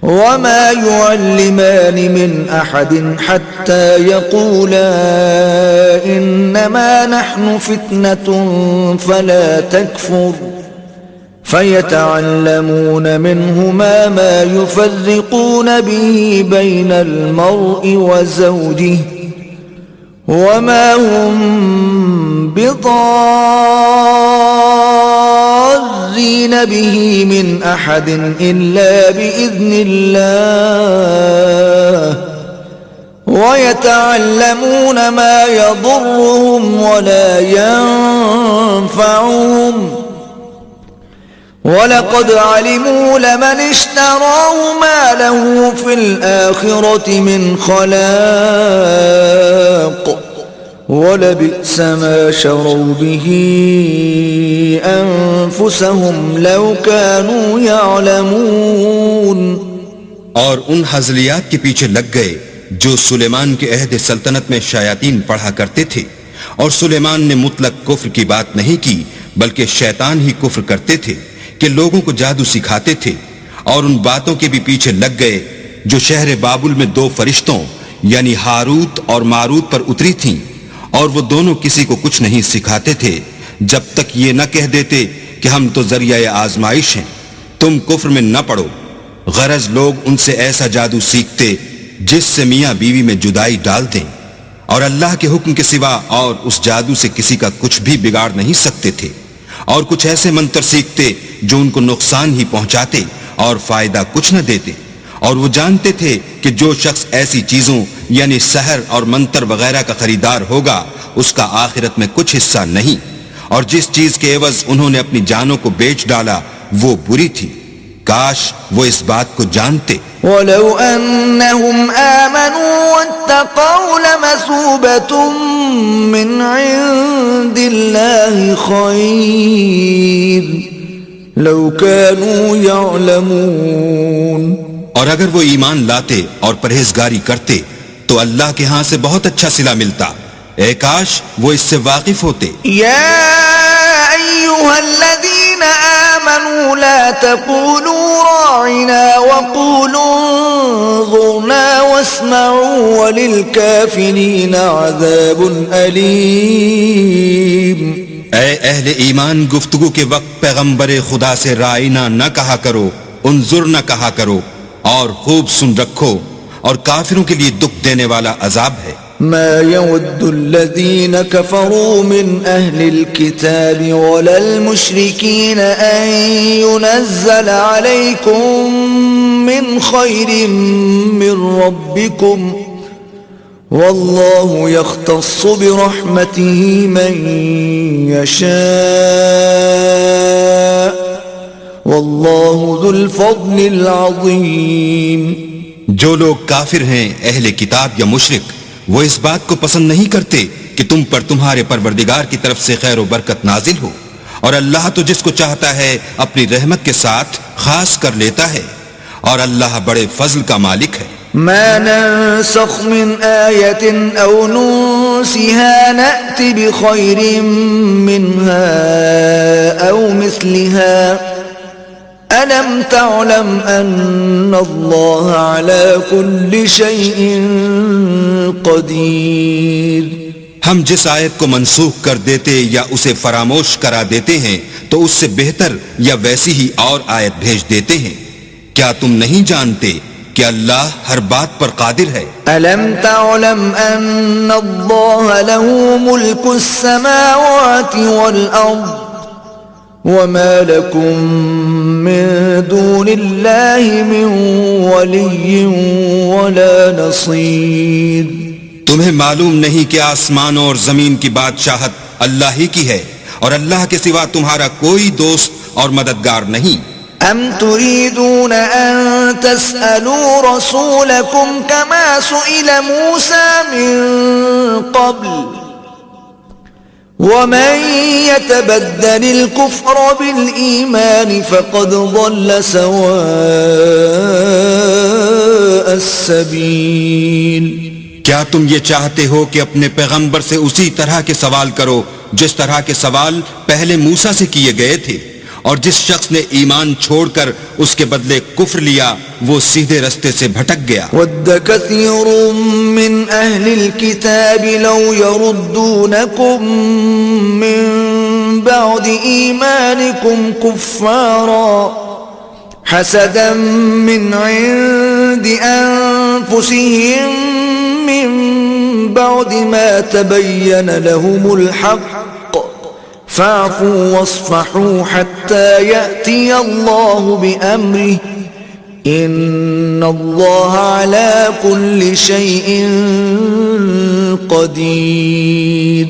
وَمَا يُعَلِّمَانِ مِنْ أَحَدٍ حَتَّى يَقُولَا إِنَّمَا نَحْنُ فِتْنَةٌ فَلَا تَكْفُرْ فَيَتَعَلَّمُونَ مِنْهُمَا مَا يُفَرِّقُونَ بِهِ بَيْنَ الْمَرْءِ وَزَوْجِهِ وَمَا هُمْ بِضَارِّينَ بِهِ مِنْ أَحَدٍ إِلَّا بِإِذْنِ اللَّهِ وَيَتَعَلَّمُونَ مَا يَضُرُّهُمْ وَلَا يَنفَعُهُمْ وَلَقَدْ عَلِمُوا لَمَنِ اشْتَرَاهُ مَا لَهُ فِي الْآخِرَةِ مِنْ خَلَاقٍ وَلَبِئْسَ مَا شَرَوْا بِهِ أَنفُسَهُمْ لَوْ كَانُوا يَعْلَمُونَ۔ اور ان حزلیات کے پیچھے لگ گئے جو سلیمان کے عہد سلطنت میں شیاطین پڑھا کرتے تھے، اور سلیمان نے مطلق کفر کی بات نہیں کی بلکہ شیطان ہی کفر کرتے تھے کہ لوگوں کو جادو سکھاتے تھے، اور ان باتوں کے بھی پیچھے لگ گئے جو شہر بابل میں دو فرشتوں یعنی ہاروت اور ماروت پر اتری تھیں، اور وہ دونوں کسی کو کچھ نہیں سکھاتے تھے جب تک یہ نہ کہہ دیتے کہ ہم تو ذریعہ آزمائش ہیں، تم کفر میں نہ پڑو۔ غرض لوگ ان سے ایسا جادو سیکھتے جس سے میاں بیوی میں جدائی ڈال دیں، اور اللہ کے حکم کے سوا اور اس جادو سے کسی کا کچھ بھی بگاڑ نہیں سکتے تھے، اور کچھ ایسے منتر سیکھتے جو ان کو نقصان ہی پہنچاتے اور فائدہ کچھ نہ دیتے، اور وہ جانتے تھے کہ جو شخص ایسی چیزوں یعنی سحر اور منتر وغیرہ کا خریدار ہوگا اس کا آخرت میں کچھ حصہ نہیں، اور جس چیز کے عوض انہوں نے اپنی جانوں کو بیچ ڈالا وہ بری تھی، کاش وہ اس بات کو جانتے۔ وَلَوْ أَنَّهُمْ آمَنُوا وَاتَّقَوْا لَمَثُوبَةٌ مِّنْ عِندِ اللَّهِ خَيْرٌ لَوْ كَانُوا يَعْلَمُونَ۔ اور اگر وہ ایمان لاتے اور پرہیزگاری کرتے تو اللہ کے ہاں سے بہت اچھا صلہ ملتا، اے کاش وہ اس سے واقف ہوتے۔ یا ایھا الذین آمنوا لا تقولوا راعنا وقولوا انظرنا واسمعوا وللکافرین عذاب علیم۔ اے اہل ایمان، گفتگو کے وقت پیغمبر خدا سے رائنا نہ کہا کرو، انظر نہ کہا کرو، اور خوب سن رکھو، اور کافروں کے لیے دکھ دینے والا عذاب ہے۔ ما يود الذين كفروا من أهل الكتاب ولا المشركين أن ينزل عليكم من خير من ربكم والله يختص برحمته من يشاء والله ذو الفضل العظيم۔ جو لوگ کافر ہیں اہل کتاب یا مشرک، وہ اس بات کو پسند نہیں کرتے کہ تم پر تمہارے پروردگار کی طرف سے خیر و برکت نازل ہو، اور اللہ تو جس کو چاہتا ہے اپنی رحمت کے ساتھ خاص کر لیتا ہے، اور اللہ بڑے فضل کا مالک ہے۔ ما ننسخ من آیت او ننسها نأتی بخیر منها او مثلها أَلَمْ تَعْلَمْ أَنَّ اللَّهَ عَلَى كُلِّ شَيْءٍ قَدِيرٌ۔ ہم جس آیت کو منسوخ کر دیتے یا اسے فراموش کرا دیتے ہیں تو اس سے بہتر یا ویسی ہی اور آیت بھیج دیتے ہیں. کیا تم نہیں جانتے کہ اللہ ہر بات پر قادر ہے؟ ألم تعلم أن الله له ملك السماوات والأرض وما لكم من دون الله من ولي ولا نصير. تمہیں معلوم نہیں کہ آسمانوں اور زمین کی بادشاہت اللہ ہی کی ہے اور اللہ کے سوا تمہارا کوئی دوست اور مددگار نہیں. أم تريدون أن تسألوا رسولكم كما سئل موسى من قبل ومن يتبدل الكفر بالإيمان فقد ضل سواء السبيل. کیا تم یہ چاہتے ہو کہ اپنے پیغمبر سے اسی طرح کے سوال کرو جس طرح کے سوال پہلے موسیٰ سے کیے گئے تھے؟ اور جس شخص نے ایمان چھوڑ کر اس کے بدلے کفر لیا وہ سیدھے رستے سے بھٹک گیا. وَدَّ كَثِيرٌ مِّنْ أَهْلِ الْكِتَابِ لَوْ يَرُدُّونَكُمْ مِّن بَعْدِ إِيمَانِكُمْ كُفَّارًا حَسَدًا مِّنْ عِندِ أَنفُسِهِم مِّن بَعْدِ مَا تَبَيَّنَ لَهُمُ الْحَقُّ فاعفوا واصفحوا حتى يأتي الله بأمره إن الله على كل شيء قدير.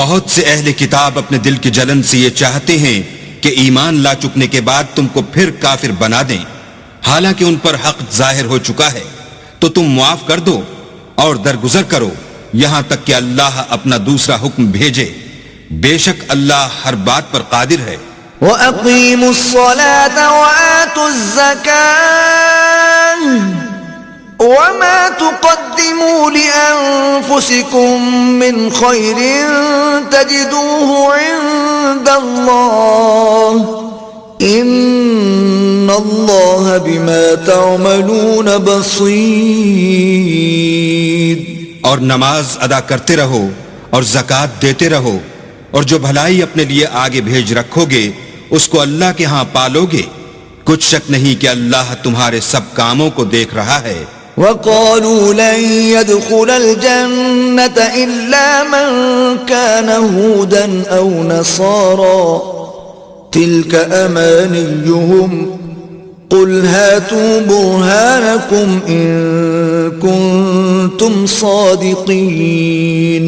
بہت سے اہل کتاب اپنے دل کی جلن سے یہ چاہتے ہیں کہ ایمان لا چکنے کے بعد تم کو پھر کافر بنا دیں حالانکہ ان پر حق ظاہر ہو چکا ہے. تو تم معاف کر دو اور درگزر کرو یہاں تک کہ اللہ اپنا دوسرا حکم بھیجے. بے شک اللہ ہر بات پر قادر ہے. وَأَقِيمُوا الصَّلَاةَ وَآتُوا الزَّكَاةَ وَمَا تُقَدِّمُوا لِأَنفُسِكُم مِّنْ خَيْرٍ تَجِدُوهُ عِندَ اللَّهِ إِنَّ اللَّهَ بِمَا تَعْمَلُونَ بَصِيرٌ. اور نماز ادا کرتے رہو اور زکوٰۃ دیتے رہو اور جو بھلائی اپنے لیے آگے بھیج رکھو گے اس کو اللہ کے ہاں پالو گے. کچھ شک نہیں کہ اللہ تمہارے سب کاموں کو دیکھ رہا ہے. وَقَالُوا لَن يَدْخُلَ الْجَنَّةَ إِلَّا مَن كَانَ هُودًا أَوْ نَصَارَى تِلْكَ أَمَانِيُّهُمْ قُلْ هَاتُوا بُرْهَانَكُمْ إِن كُنتُمْ صَادِقِينَ.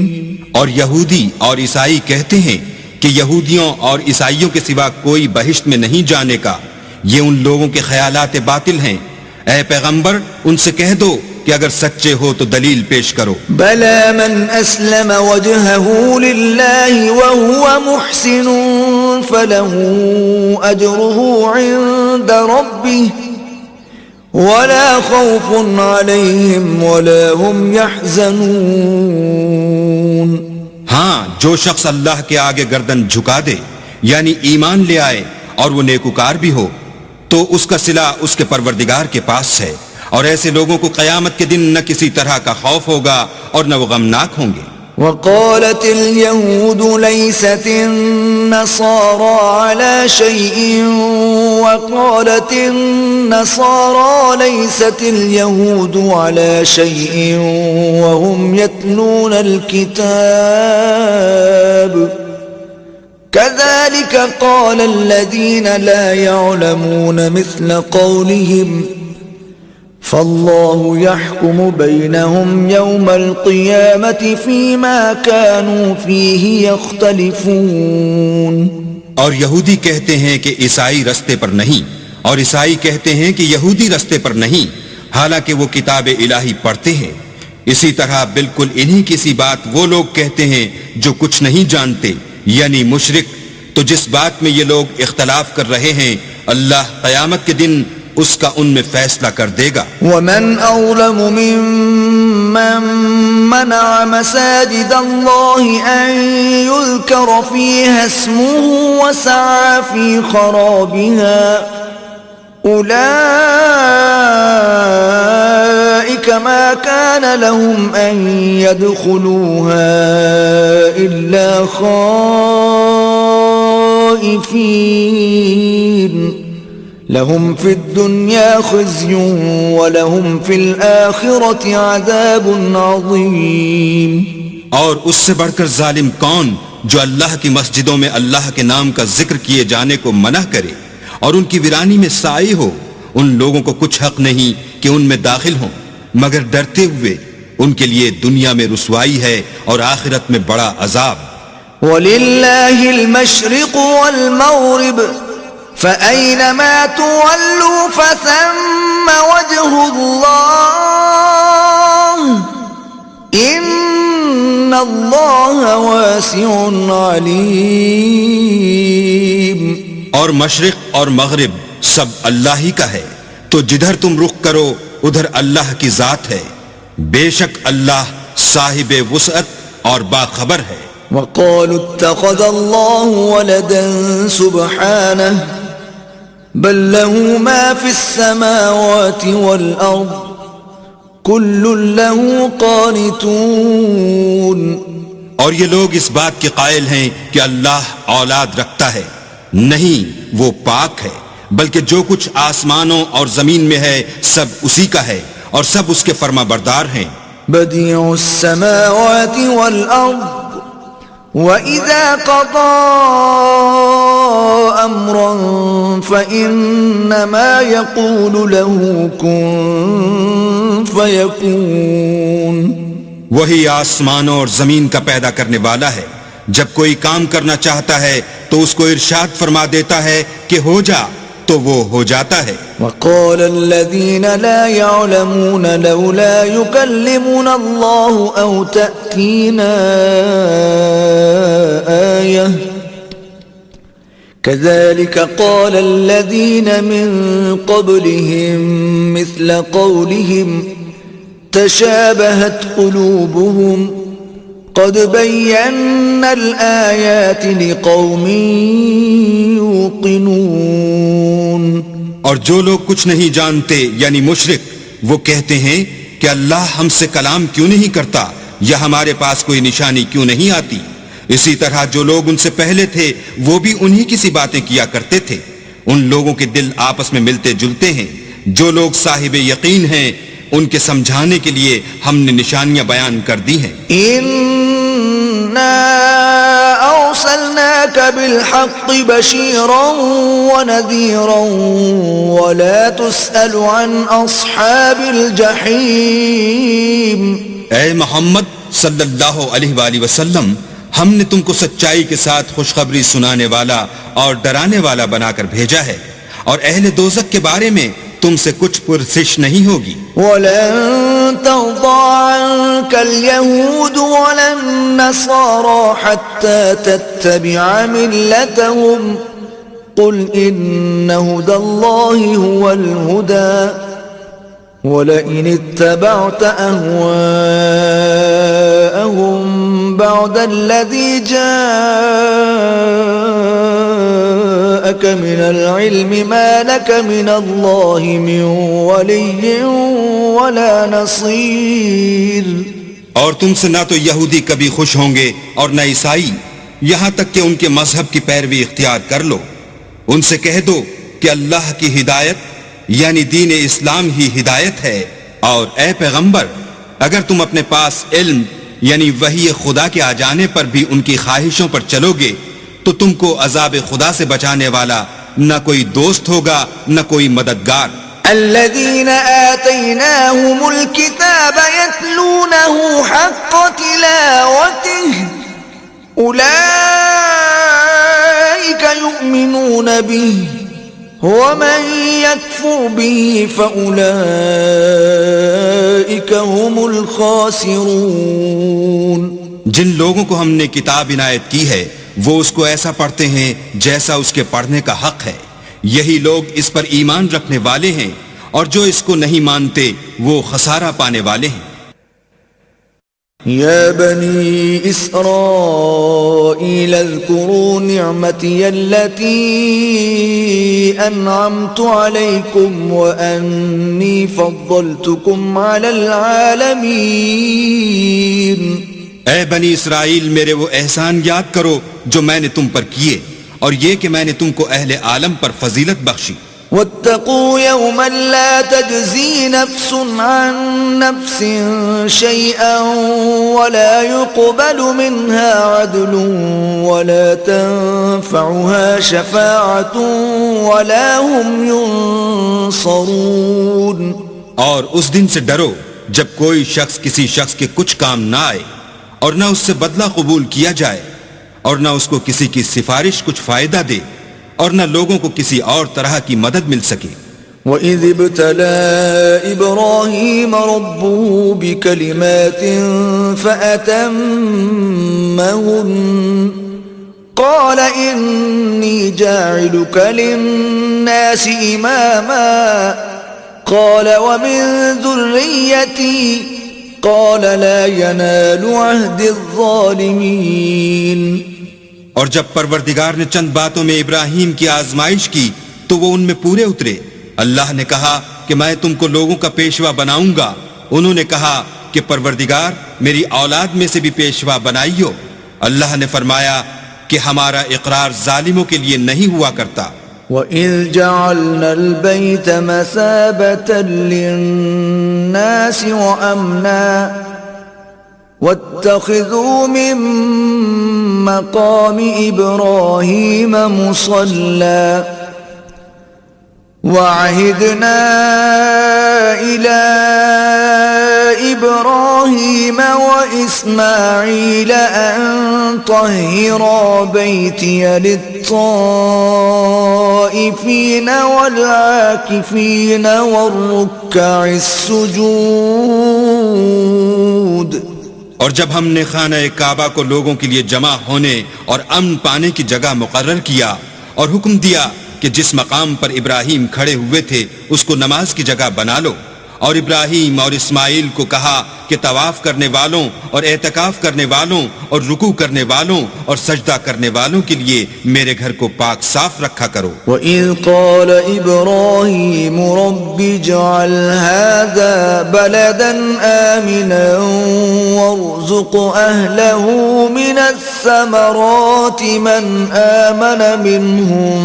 اور یہودی اور عیسائی کہتے ہیں کہ یہودیوں اور عیسائیوں کے سوا کوئی بہشت میں نہیں جانے کا. یہ ان لوگوں کے خیالات باطل ہیں. اے پیغمبر ان سے کہہ دو کہ اگر سچے ہو تو دلیل پیش کرو. بَلَى مَنْ أَسْلَمَ وَجْهَهُ لِلَّهِ وَهُوَ مُحْسِنٌ فَلَهُ أَجْرُهُ عِندَ رَبِّهِ وَلَا خَوْفٌ عَلَيْهِمْ وَلَا هُمْ يَحْزَنُونَ. ہاں جو شخص اللہ کے آگے گردن جھکا دے یعنی ایمان لے آئے اور وہ نیکوکار بھی ہو تو اس کا صلہ اس کے پروردگار کے پاس ہے اور ایسے لوگوں کو قیامت کے دن نہ کسی طرح کا خوف ہوگا اور نہ وہ غمناک ہوں گے. وقالت اليهود ليست النصارى على شيء وقالت النصارى ليست اليهود على شيء وهم يتلون الكتاب كذلك قال الذين لا يعلمون مثل قولهم فالله يحكم بينهم يوم القيامة فيما كانوا فيه يختلفون. اور یہودی کہتے ہیں کہ عیسائی رستے پر نہیں اور عیسائی کہتے ہیں کہ یہودی رستے پر نہیں حالانکہ وہ کتاب الہی پڑھتے ہیں. اسی طرح بالکل انہی کسی بات وہ لوگ کہتے ہیں جو کچھ نہیں جانتے یعنی مشرک. تو جس بات میں یہ لوگ اختلاف کر رہے ہیں اللہ قیامت کے دن اس کا ان میں فیصلہ کر دے گا. ومن أظلم ممن منع مساجد الله أن يذكر فيها اسمه وسعى في خرابها أولئك ما كان لهم أن يدخلوها إلا خائفين لهم في الدنيا خزي ولهم في الآخرة عذاب عظيم. اور اس سے بڑھ کر ظالم کون جو اللہ کی مسجدوں میں اللہ کے نام کا ذکر کیے جانے کو منع کرے اور ان کی ویرانی میں سائے ہو. ان لوگوں کو کچھ حق نہیں کہ ان میں داخل ہوں مگر ڈرتے ہوئے. ان کے لیے دنیا میں رسوائی ہے اور آخرت میں بڑا عذاب. وَلِلَّهِ الْمَشْرِقُ وَالْمَغْرِبُ فَأَيْنَمَا تُوَلُّوا فَثَمَّ وَجْهُ اللَّهِ إِنَّ اللَّهَ وَاسِعٌ عَلِيمٌ. اور مشرق اور مغرب سب اللہ ہی کا ہے تو جدھر تم رخ کرو ادھر اللہ کی ذات ہے. بے شک اللہ صاحب وسعت اور باخبر ہے. وقالوا اتخذ الله ولدا سبحانه بل له ما في السماوات والأرض كل له قانتون. اور یہ لوگ اس بات کے قائل ہیں کہ اللہ اولاد رکھتا ہے. نہیں، وہ پاک ہے، بلکہ جو کچھ آسمانوں اور زمین میں ہے سب اسی کا ہے اور سب اس کے فرما بردار ہیں. بديع السماوات والأرض وَإِذَا قَضَى أَمْرًا فَإِنَّمَا يَقُولُ لَهُ كُن فَيَكُونُ. وہی آسمانوں اور زمین کا پیدا کرنے والا ہے. جب کوئی کام کرنا چاہتا ہے تو اس کو ارشاد فرما دیتا ہے کہ ہو جا، تو وہ ہو جاتا ہے. وَقَالَ الَّذِينَ لَا يَعْلَمُونَ لَوْلَا يُكَلِّمُنَا اللَّهُ أَوْ تَأْتِينَا آيَةٌ كَذَلِكَ قَالَ الَّذِينَ مِن قَبْلِهِم مِثْلَ قَوْلِهِمْ تَشَابَهَتْ قُلُوبُهُمْ قَدْ بَيَّنَّا الْآيَاتِ لِقَوْمٍ يُوقِنُونَ. اور جو لوگ کچھ نہیں جانتے یعنی مشرک، وہ کہتے ہیں کہ اللہ ہم سے کلام کیوں نہیں کرتا یا ہمارے پاس کوئی نشانی کیوں نہیں آتی. اسی طرح جو لوگ ان سے پہلے تھے وہ بھی انہی کی سی باتیں کیا کرتے تھے. ان لوگوں کے دل آپس میں ملتے جلتے ہیں. جو لوگ صاحب یقین ہیں ان کے سمجھانے کے لیے ہم نے نشانیاں بیان کر دی ہیں. إِنَّا أَرْسَلْنَاكَ بِالْحَقِّ بَشِيرًا وَنَذِيرًا وَلَا تُسْأَلُ عَنْ أَصْحَابِ الْجَحِيمِ. اے محمد صلی اللہ علیہ وآلہ وسلم، ہم نے تم کو سچائی کے ساتھ خوشخبری سنانے والا اور ڈرانے والا بنا کر بھیجا ہے، اور اہل دوزخ کے بارے میں تم سے کچھ پرسش نہیں ہوگی. وَلَن تَرْضَىٰ عَنكَ الْيَهُودُ وَلَا النَّصَارَىٰ حَتَّىٰ تَتَّبِعَ مِلَّتَهُمْ قُلْ إِنَّ هُدَى اللَّهِ هُوَ الْهُدَىٰ وَلَئِنِ اتَّبَعْتَ أَهْوَاءَهُمْ بَعْدَ الَّذِي جَاءَكَ مِنَ الْعِلْمِ مَا لَكَ مِنَ اللَّهِ مِنْ وَلِيٍّ وَلَا نَصِيرٍ. اور تم سے نہ تو یہودی کبھی خوش ہوں گے اور نہ عیسائی، یہاں تک کہ ان کے مذہب کی پیروی اختیار کر لو. ان سے کہہ دو کہ اللہ کی ہدایت یعنی دین اسلام ہی ہدایت ہے. اور اے پیغمبر، اگر تم اپنے پاس علم یعنی وحی خدا کے آ جانے پر بھی ان کی خواہشوں پر چلو گے تو تم کو عذاب خدا سے بچانے والا نہ کوئی دوست ہوگا نہ کوئی مددگار. الذين آتيناهم الكتاب يتلونه حق تلاوته أولئك يؤمنون به ومن يكفر به فأولئك هم الخاسرون. جن لوگوں کو ہم نے کتاب عنایت کی ہے وہ اس کو ایسا پڑھتے ہیں جیسا اس کے پڑھنے کا حق ہے. یہی لوگ اس پر ایمان رکھنے والے ہیں، اور جو اس کو نہیں مانتے وہ خسارہ پانے والے ہیں. يا بني إسرائيل اذكروا نعمتي التي أنعمت عليكم وأني فضلتكم على العالمين. اے بنی اسرائیل میرے وہ احسان یاد کرو جو میں نے تم پر کیے، اور یہ کہ میں نے تم کو اہل عالم پر فضیلت بخشی. واتقوا يوما لا تجزي نفس عن نفس شيئا ولا يقبل منها عدل ولا تنفعها شفاعة ولا هم ينصرون. اور اس دن سے ڈرو جب کوئی شخص کسی شخص کے کچھ کام نہ آئے اور نہ اس سے بدلہ قبول کیا جائے اور نہ اس کو کسی کی سفارش کچھ فائدہ دے اور نہ لوگوں کو کسی اور طرح کی مدد مل سکے. وَإِذِ ابْتَلَىٰ إِبْرَاهِيمَ رَبُّهُ بِكَلِمَاتٍ فَأَتَمَّهُنَّ قَالَ إِنِّي جَاعِلُكَ لِلنَّاسِ إِمَامًا قَالَ وَمِن ذُرِّيَّتِي قَالَ لَا يَنَالُ عَهْدِ الظَّالِمِينَ. اور جب پروردگار نے چند باتوں میں ابراہیم کی آزمائش کی تو وہ ان میں پورے اترے. اللہ نے کہا کہ میں تم کو لوگوں کا پیشوا بناؤں گا. انہوں نے کہا کہ پروردگار میری اولاد میں سے بھی پیشوا بنائیو. اللہ نے فرمایا کہ ہمارا اقرار ظالموں کے لیے نہیں ہوا کرتا. وَإِذْ جَعَلْنَا الْبَيْتَ مَثَابَةً لِلنَّاسِ وَأَمْنًا وَاتَّخِذُوا مِن مَّقَامِ إِبْرَاهِيمَ مُصَلًّى وَعَهِدْنَا إِلَىٰ إِبْرَاهِيمَ وَإِسْمَاعِيلَ أَن طَهِّرَا بَيْتِيَ لِلطَّائِفِينَ وَالْعَاكِفِينَ وَالرُّكَّعِ السُّجُودِ. اور جب ہم نے خانہ کعبہ کو لوگوں کے لیے جمع ہونے اور امن پانے کی جگہ مقرر کیا اور حکم دیا کہ جس مقام پر ابراہیم کھڑے ہوئے تھے اس کو نماز کی جگہ بنا لو، اور ابراہیم اور اسماعیل کو کہا کہ طواف کرنے والوں اور اعتکاف کرنے والوں اور رکوع کرنے والوں اور سجدہ کرنے والوں کے لیے میرے گھر کو پاک صاف رکھا کرو. وَإِذْ قَالَ إِبْرَاهِيمُ رَبِّ اجْعَلْ هَٰذَا بَلَدًا آمِنًا وَارْزُقْ أَهْلَهُ مِنَ الثَّمَرَاتِ مَنْ آمَنَ مِنْهُمْ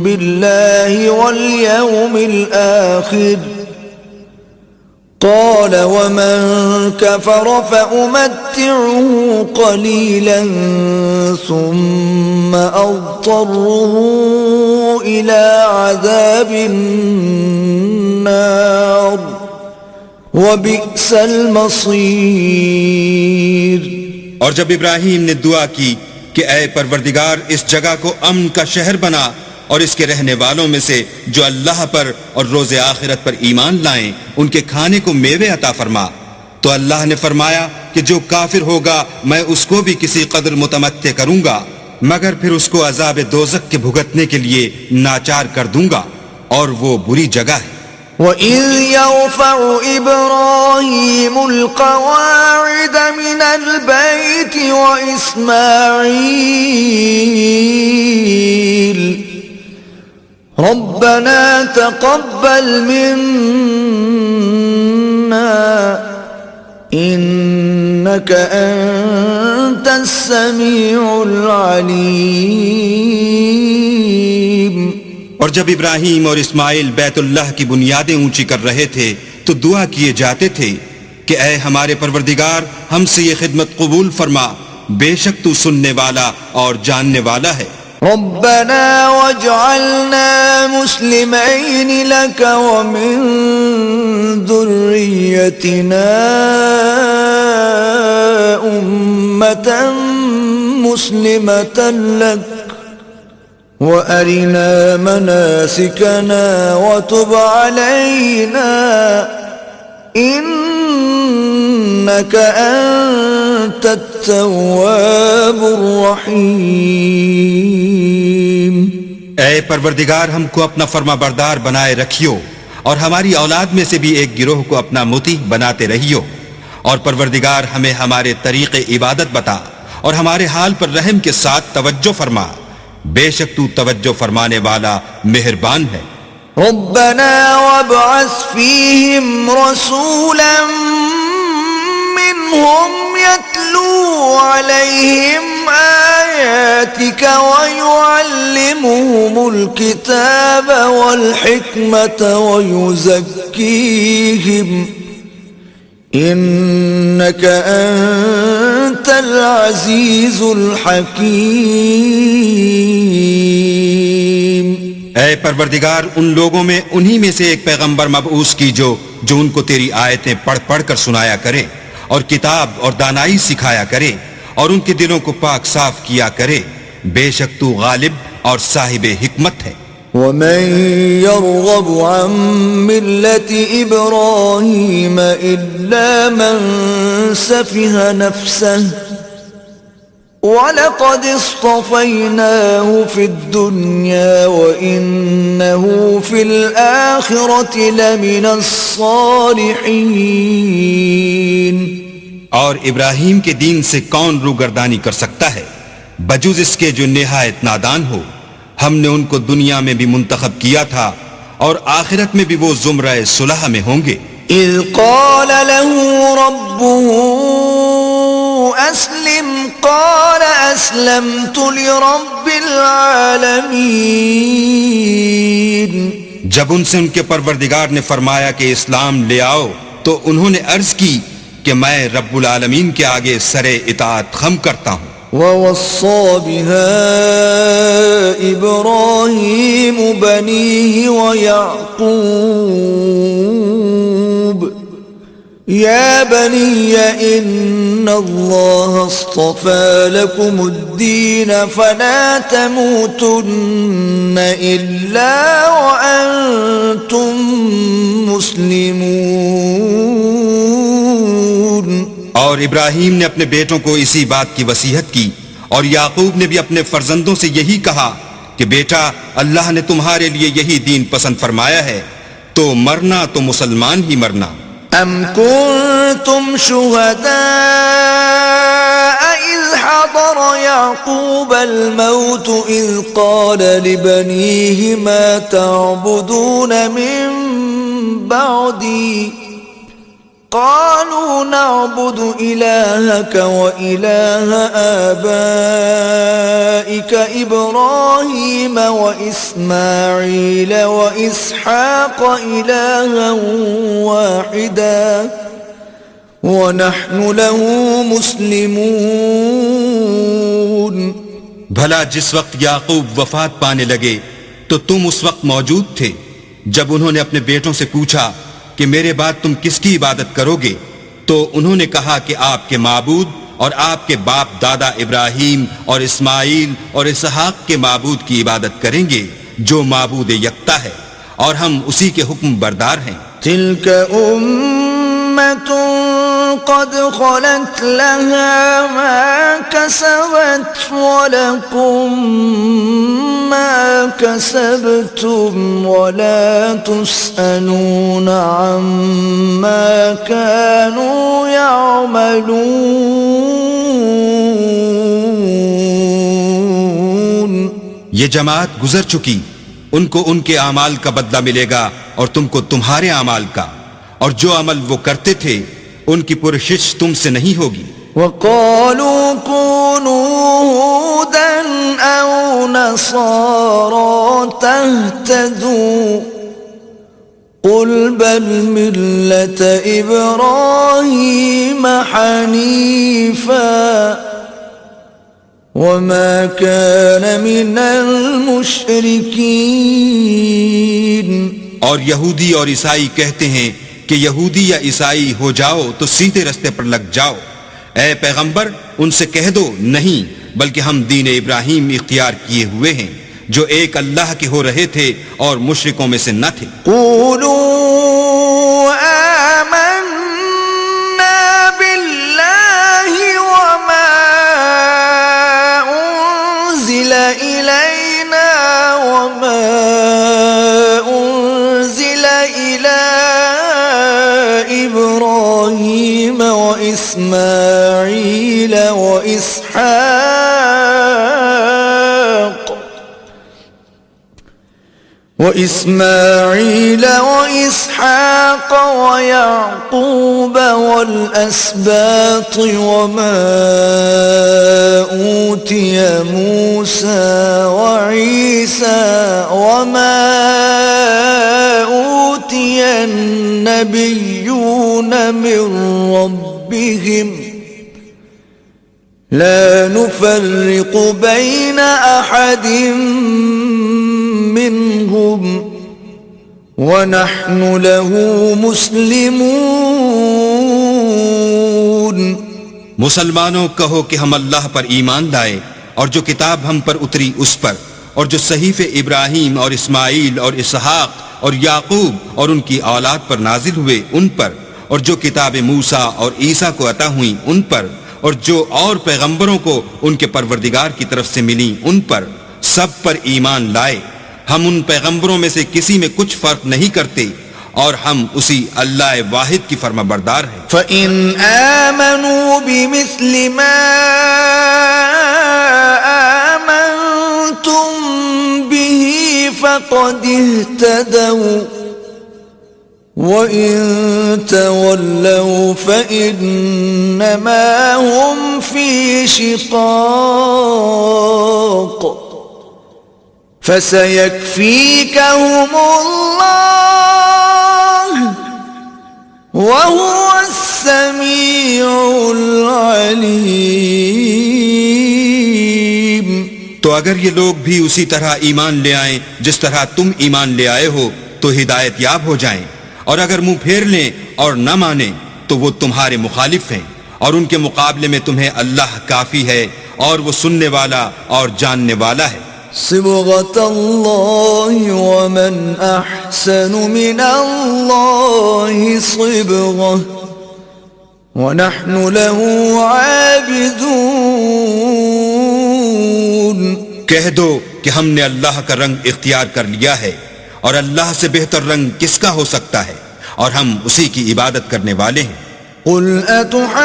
بِاللَّهِ وَالْيَوْمِ الْآخِرِ قال ومن كفر فأمتعه قليلا ثم أضطره إلى عذاب النار وبئس المصير. اور جب ابراہیم نے دعا کی کہ اے پروردگار اس جگہ کو امن کا شہر بنا اور اس کے رہنے والوں میں سے جو اللہ پر اور روز آخرت پر ایمان لائیں ان کے کھانے کو میوے عطا فرما، تو اللہ نے فرمایا کہ جو کافر ہوگا میں اس کو بھی کسی قدر متمتع کروں گا مگر پھر اس کو عذاب دوزخ کے بھگتنے کے لیے ناچار کر دوں گا اور وہ بری جگہ ہے. وَإِذْ يَرْفَعُ إِبْرَاهِيمُ الْقَوَاعِدَ مِنَ الْبَيْتِ وَإِسْمَاعِيلُ رَبَّنَا تَقَبَّلْ مِنَّا إِنَّكَ أَنتَ السَّمِيعُ الْعَلِيمُ. اور جب ابراہیم اور اسماعیل بیت اللہ کی بنیادیں اونچی کر رہے تھے تو دعا کیے جاتے تھے کہ اے ہمارے پروردگار ہم سے یہ خدمت قبول فرما، بے شک تو سننے والا اور جاننے والا ہے. ربنا واجعلنا مسلمين لك ومن ذريتنا أمة مسلمة لك وأرنا مناسكنا وتب علينا إنك أنت التواب الرحيم. اے پروردگار ہم کو اپنا فرما بردار بنائے رکھیو اور ہماری اولاد میں سے بھی ایک گروہ کو اپنا مطیع بناتے رہیو اور پروردگار ہمیں ہمارے طریق عبادت بتا اور ہمارے حال پر رحم کے ساتھ توجہ فرما، بے شک تو توجہ فرمانے والا مہربان ہے۔ ربنا وابعث فيهم رسولا منهم يتلو عليهم آياتك ويعلمهم الكتاب والحكمة ويزكيهم إنك أنت العزيز الحكيم۔ اے پروردگار ان لوگوں میں انہی میں سے ایک پیغمبر مبعوث کی جو ان کو تیری آیتیں پڑھ پڑھ کر سنایا کرے اور کتاب اور دانائی سکھایا کرے اور ان کے دلوں کو پاک صاف کیا کرے، بے شک تو غالب اور صاحب حکمت ہے۔ ومن يرغب عن ملة إبراهيم إلا من سفه نفسه وَلَقَدْ اصْطَفَيْنَاهُ فِي الدُّنْيَا وَإِنَّهُ فِي الْآخِرَةِ لَمِنَ الصَّالِحِينَ۔ اور ابراہیم کے دین سے کون روگردانی کر سکتا ہے بجز اس کے جو نہایت نادان ہو؟ ہم نے ان کو دنیا میں بھی منتخب کیا تھا اور آخرت میں بھی وہ زمرہ صلح میں ہوں گے۔ اذ قال له ربه اسلم قال اسلمت لرب العالمین۔ جب ان سے ان کے پروردگار نے فرمایا کہ اسلام لے آؤ تو انہوں نے عرض کی کہ میں رب العالمین کے آگے سر اطاعت خم کرتا ہوں۔ وَوَصَّى بِهَا إِبْرَاهِيمُ بَنِيهِ وَيَعْقُوبُ يَا بَنِيَّ إِنَّ اللَّهَ اصْطَفَى لَكُمُ الدِّينَ فَلَا تَمُوتُنَّ إِلَّا وَأَنْتُمْ مُسْلِمُونَ۔ اور ابراہیم نے اپنے بیٹوں کو اسی بات کی وصیحت کی، اور یعقوب نے بھی اپنے فرزندوں سے یہی کہا کہ بیٹا اللہ نے تمہارے لیے یہی دین پسند فرمایا ہے، تو مرنا تو مسلمان ہی مرنا۔ ام کنتم شہداء اذ حضر یعقوب الموت اذ قال لبنیہ ما تعبدون من بعدی قالوا نعبد إلهك وإله آبائك إبراهيم وإسماعيل وإسحاق إلها واحدا ونحن له مسلمون۔ بھلا جس وقت یعقوب وفات پانے لگے تو تم اس وقت موجود تھے جب انہوں نے اپنے بیٹوں سے پوچھا کہ میرے بعد تم کس کی عبادت کرو گے؟ تو انہوں نے کہا کہ آپ کے معبود اور آپ کے باپ دادا ابراہیم اور اسماعیل اور اسحاق کے معبود کی عبادت کریں گے جو معبود یکتا ہے، اور ہم اسی کے حکم بردار ہیں۔ تلک امت قد خلت لها ما كسبت ولكم ما كسبتم ولا تسألون عما كانوا يعملون۔ یہ جماعت گزر چکی، ان کو ان کے اعمال کا بدلہ ملے گا اور تم کو تمہارے اعمال کا، اور جو عمل وہ کرتے تھے ان کی پرشش تم سے نہیں ہوگی۔ وَقَالُوا كُونُوا هُودًا أَوْ نَصَارَىٰ تَهْتَدُوا قُلْ بَلْ مِلَّةَ إِبْرَاهِيمَ حَنِيفًا وَمَا كَانَ مِنَ الْمُشْرِكِينَ۔ اور یہودی اور عیسائی کہتے ہیں کہ یہودی یا عیسائی ہو جاؤ تو سیدھے رستے پر لگ جاؤ۔ اے پیغمبر ان سے کہہ دو نہیں، بلکہ ہم دین ابراہیم اختیار کیے ہوئے ہیں جو ایک اللہ کے ہو رہے تھے اور مشرکوں میں سے نہ تھے۔ قولوا آمنا باللہ وما انزل الینا وما انزل الی ابراہیم وإسماعيل وإسحاق ويعقوب والأسباط وما أوتي موسى وعيسى وما أوتي النبيون من ربهم لا نفرق بين أحد منهم ونحن له مسلمون. مسلمانوں کہو کہ ہم اللہ پر ایمان لائے اور جو کتاب ہم پر اتری اس پر، اور جو صحیفے ابراہیم اور اسماعیل اور اسحاق اور یعقوب اور ان کی اولاد پر نازل ہوئے ان پر، اور جو کتاب موسیٰ اور عیسیٰ کو عطا ہوئیں ان پر، اور جو اور پیغمبروں کو ان کے پروردگار کی طرف سے ملی ان پر، سب پر ایمان لائے. ہم ان پیغمبروں میں سے کسی میں کچھ فرق نہیں کرتے، اور ہم اسی اللہ واحد کی فرما بردار ہیں. فَإِنْ آمَنُوا بِمِثْلِ مَا آمَنْتُمْ بِهِ فَقَدِ اهْتَدَوْا وَإِن تَوَلَّوْا فَإِنَّمَا هُمْ فِي شِقَاقٍ فَسَيَكْفِيكَهُمُ اللَّهُ وَهُوَ السَّمِيعُ الْعَلِيمُ. تو اگر یہ لوگ بھی اسی طرح ایمان لے آئیں جس طرح تم ایمان لے آئے ہو تو ہدایت یاب ہو جائیں، اور اگر منہ پھیر لیں اور نہ مانیں تو وہ تمہارے مخالف ہیں، اور ان کے مقابلے میں تمہیں اللہ کافی ہے، اور وہ سننے والا اور جاننے والا ہے. صبغة الله ومن أحسن من الله صبغة ونحن له عابدون. کہہ دو کہ ہم نے اللہ کا رنگ اختیار کر لیا ہے، اور اللہ سے بہتر رنگ کس کا ہو سکتا ہے، اور ہم اسی کی عبادت کرنے والے ہیں. قل أتحاجوننا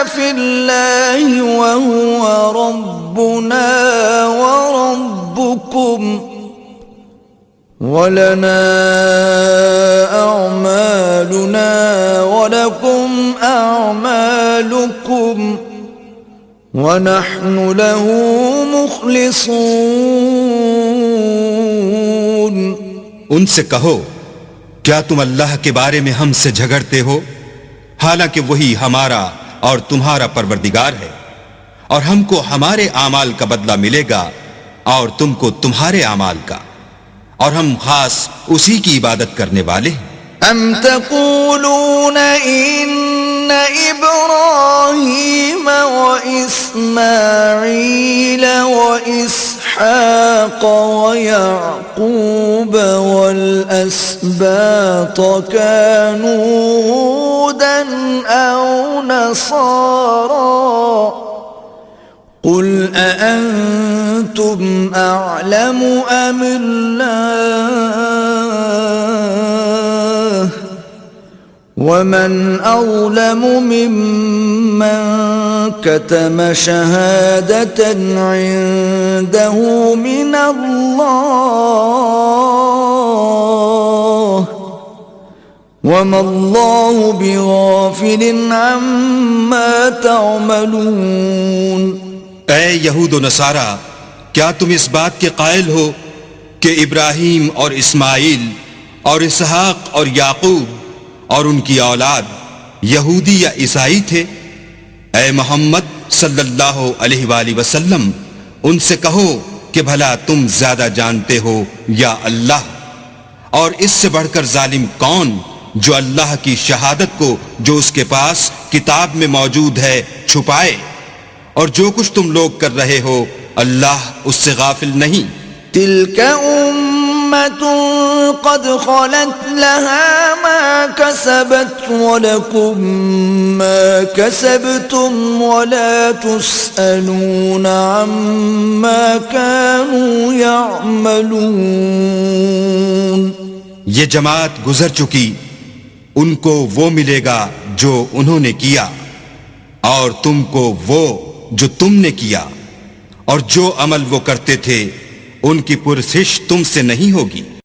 في الله وهو ربنا وربكم ولنا أعمالنا ولكم أعمالكم ونحن له مخلصون. ان سے کہو کیا تم اللہ کے بارے میں ہم سے جھگڑتے ہو، حالانکہ وہی ہمارا اور تمہارا پروردگار ہے، اور ہم کو ہمارے اعمال کا بدلہ ملے گا اور تم کو تمہارے اعمال کا، اور ہم خاص اسی کی عبادت کرنے والے ہیں. ام تقولون ان ابراہیم واسماعیل واسحاق ویعقوب والاسباط كانوا هودا او نصارا قل أأنتم أعلم أم الله ومن أظلم ممن كتم شهادة عنده من الله وما الله بغافل عما تعملون. اے یہود و نصارہ، کیا تم اس بات کے قائل ہو کہ ابراہیم اور اسماعیل اور اسحاق اور یعقوب اور ان کی اولاد یہودی یا عیسائی تھے؟ اے محمد صلی اللہ علیہ وآلہ وسلم، ان سے کہو کہ بھلا تم زیادہ جانتے ہو یا اللہ؟ اور اس سے بڑھ کر ظالم کون جو اللہ کی شہادت کو جو اس کے پاس کتاب میں موجود ہے چھپائے؟ اور جو کچھ تم لوگ کر رہے ہو اللہ اس سے غافل نہیں. تلك أمة قد خلت لها ما كسبت ولكم ما كسبتم ولا تسألون عما كانوا يعملون. یہ جماعت گزر چکی، ان کو وہ ملے گا جو انہوں نے کیا، اور تم کو وہ جو تم نے کیا، اور جو عمل وہ کرتے تھے ان کی پرسش تم سے نہیں ہوگی۔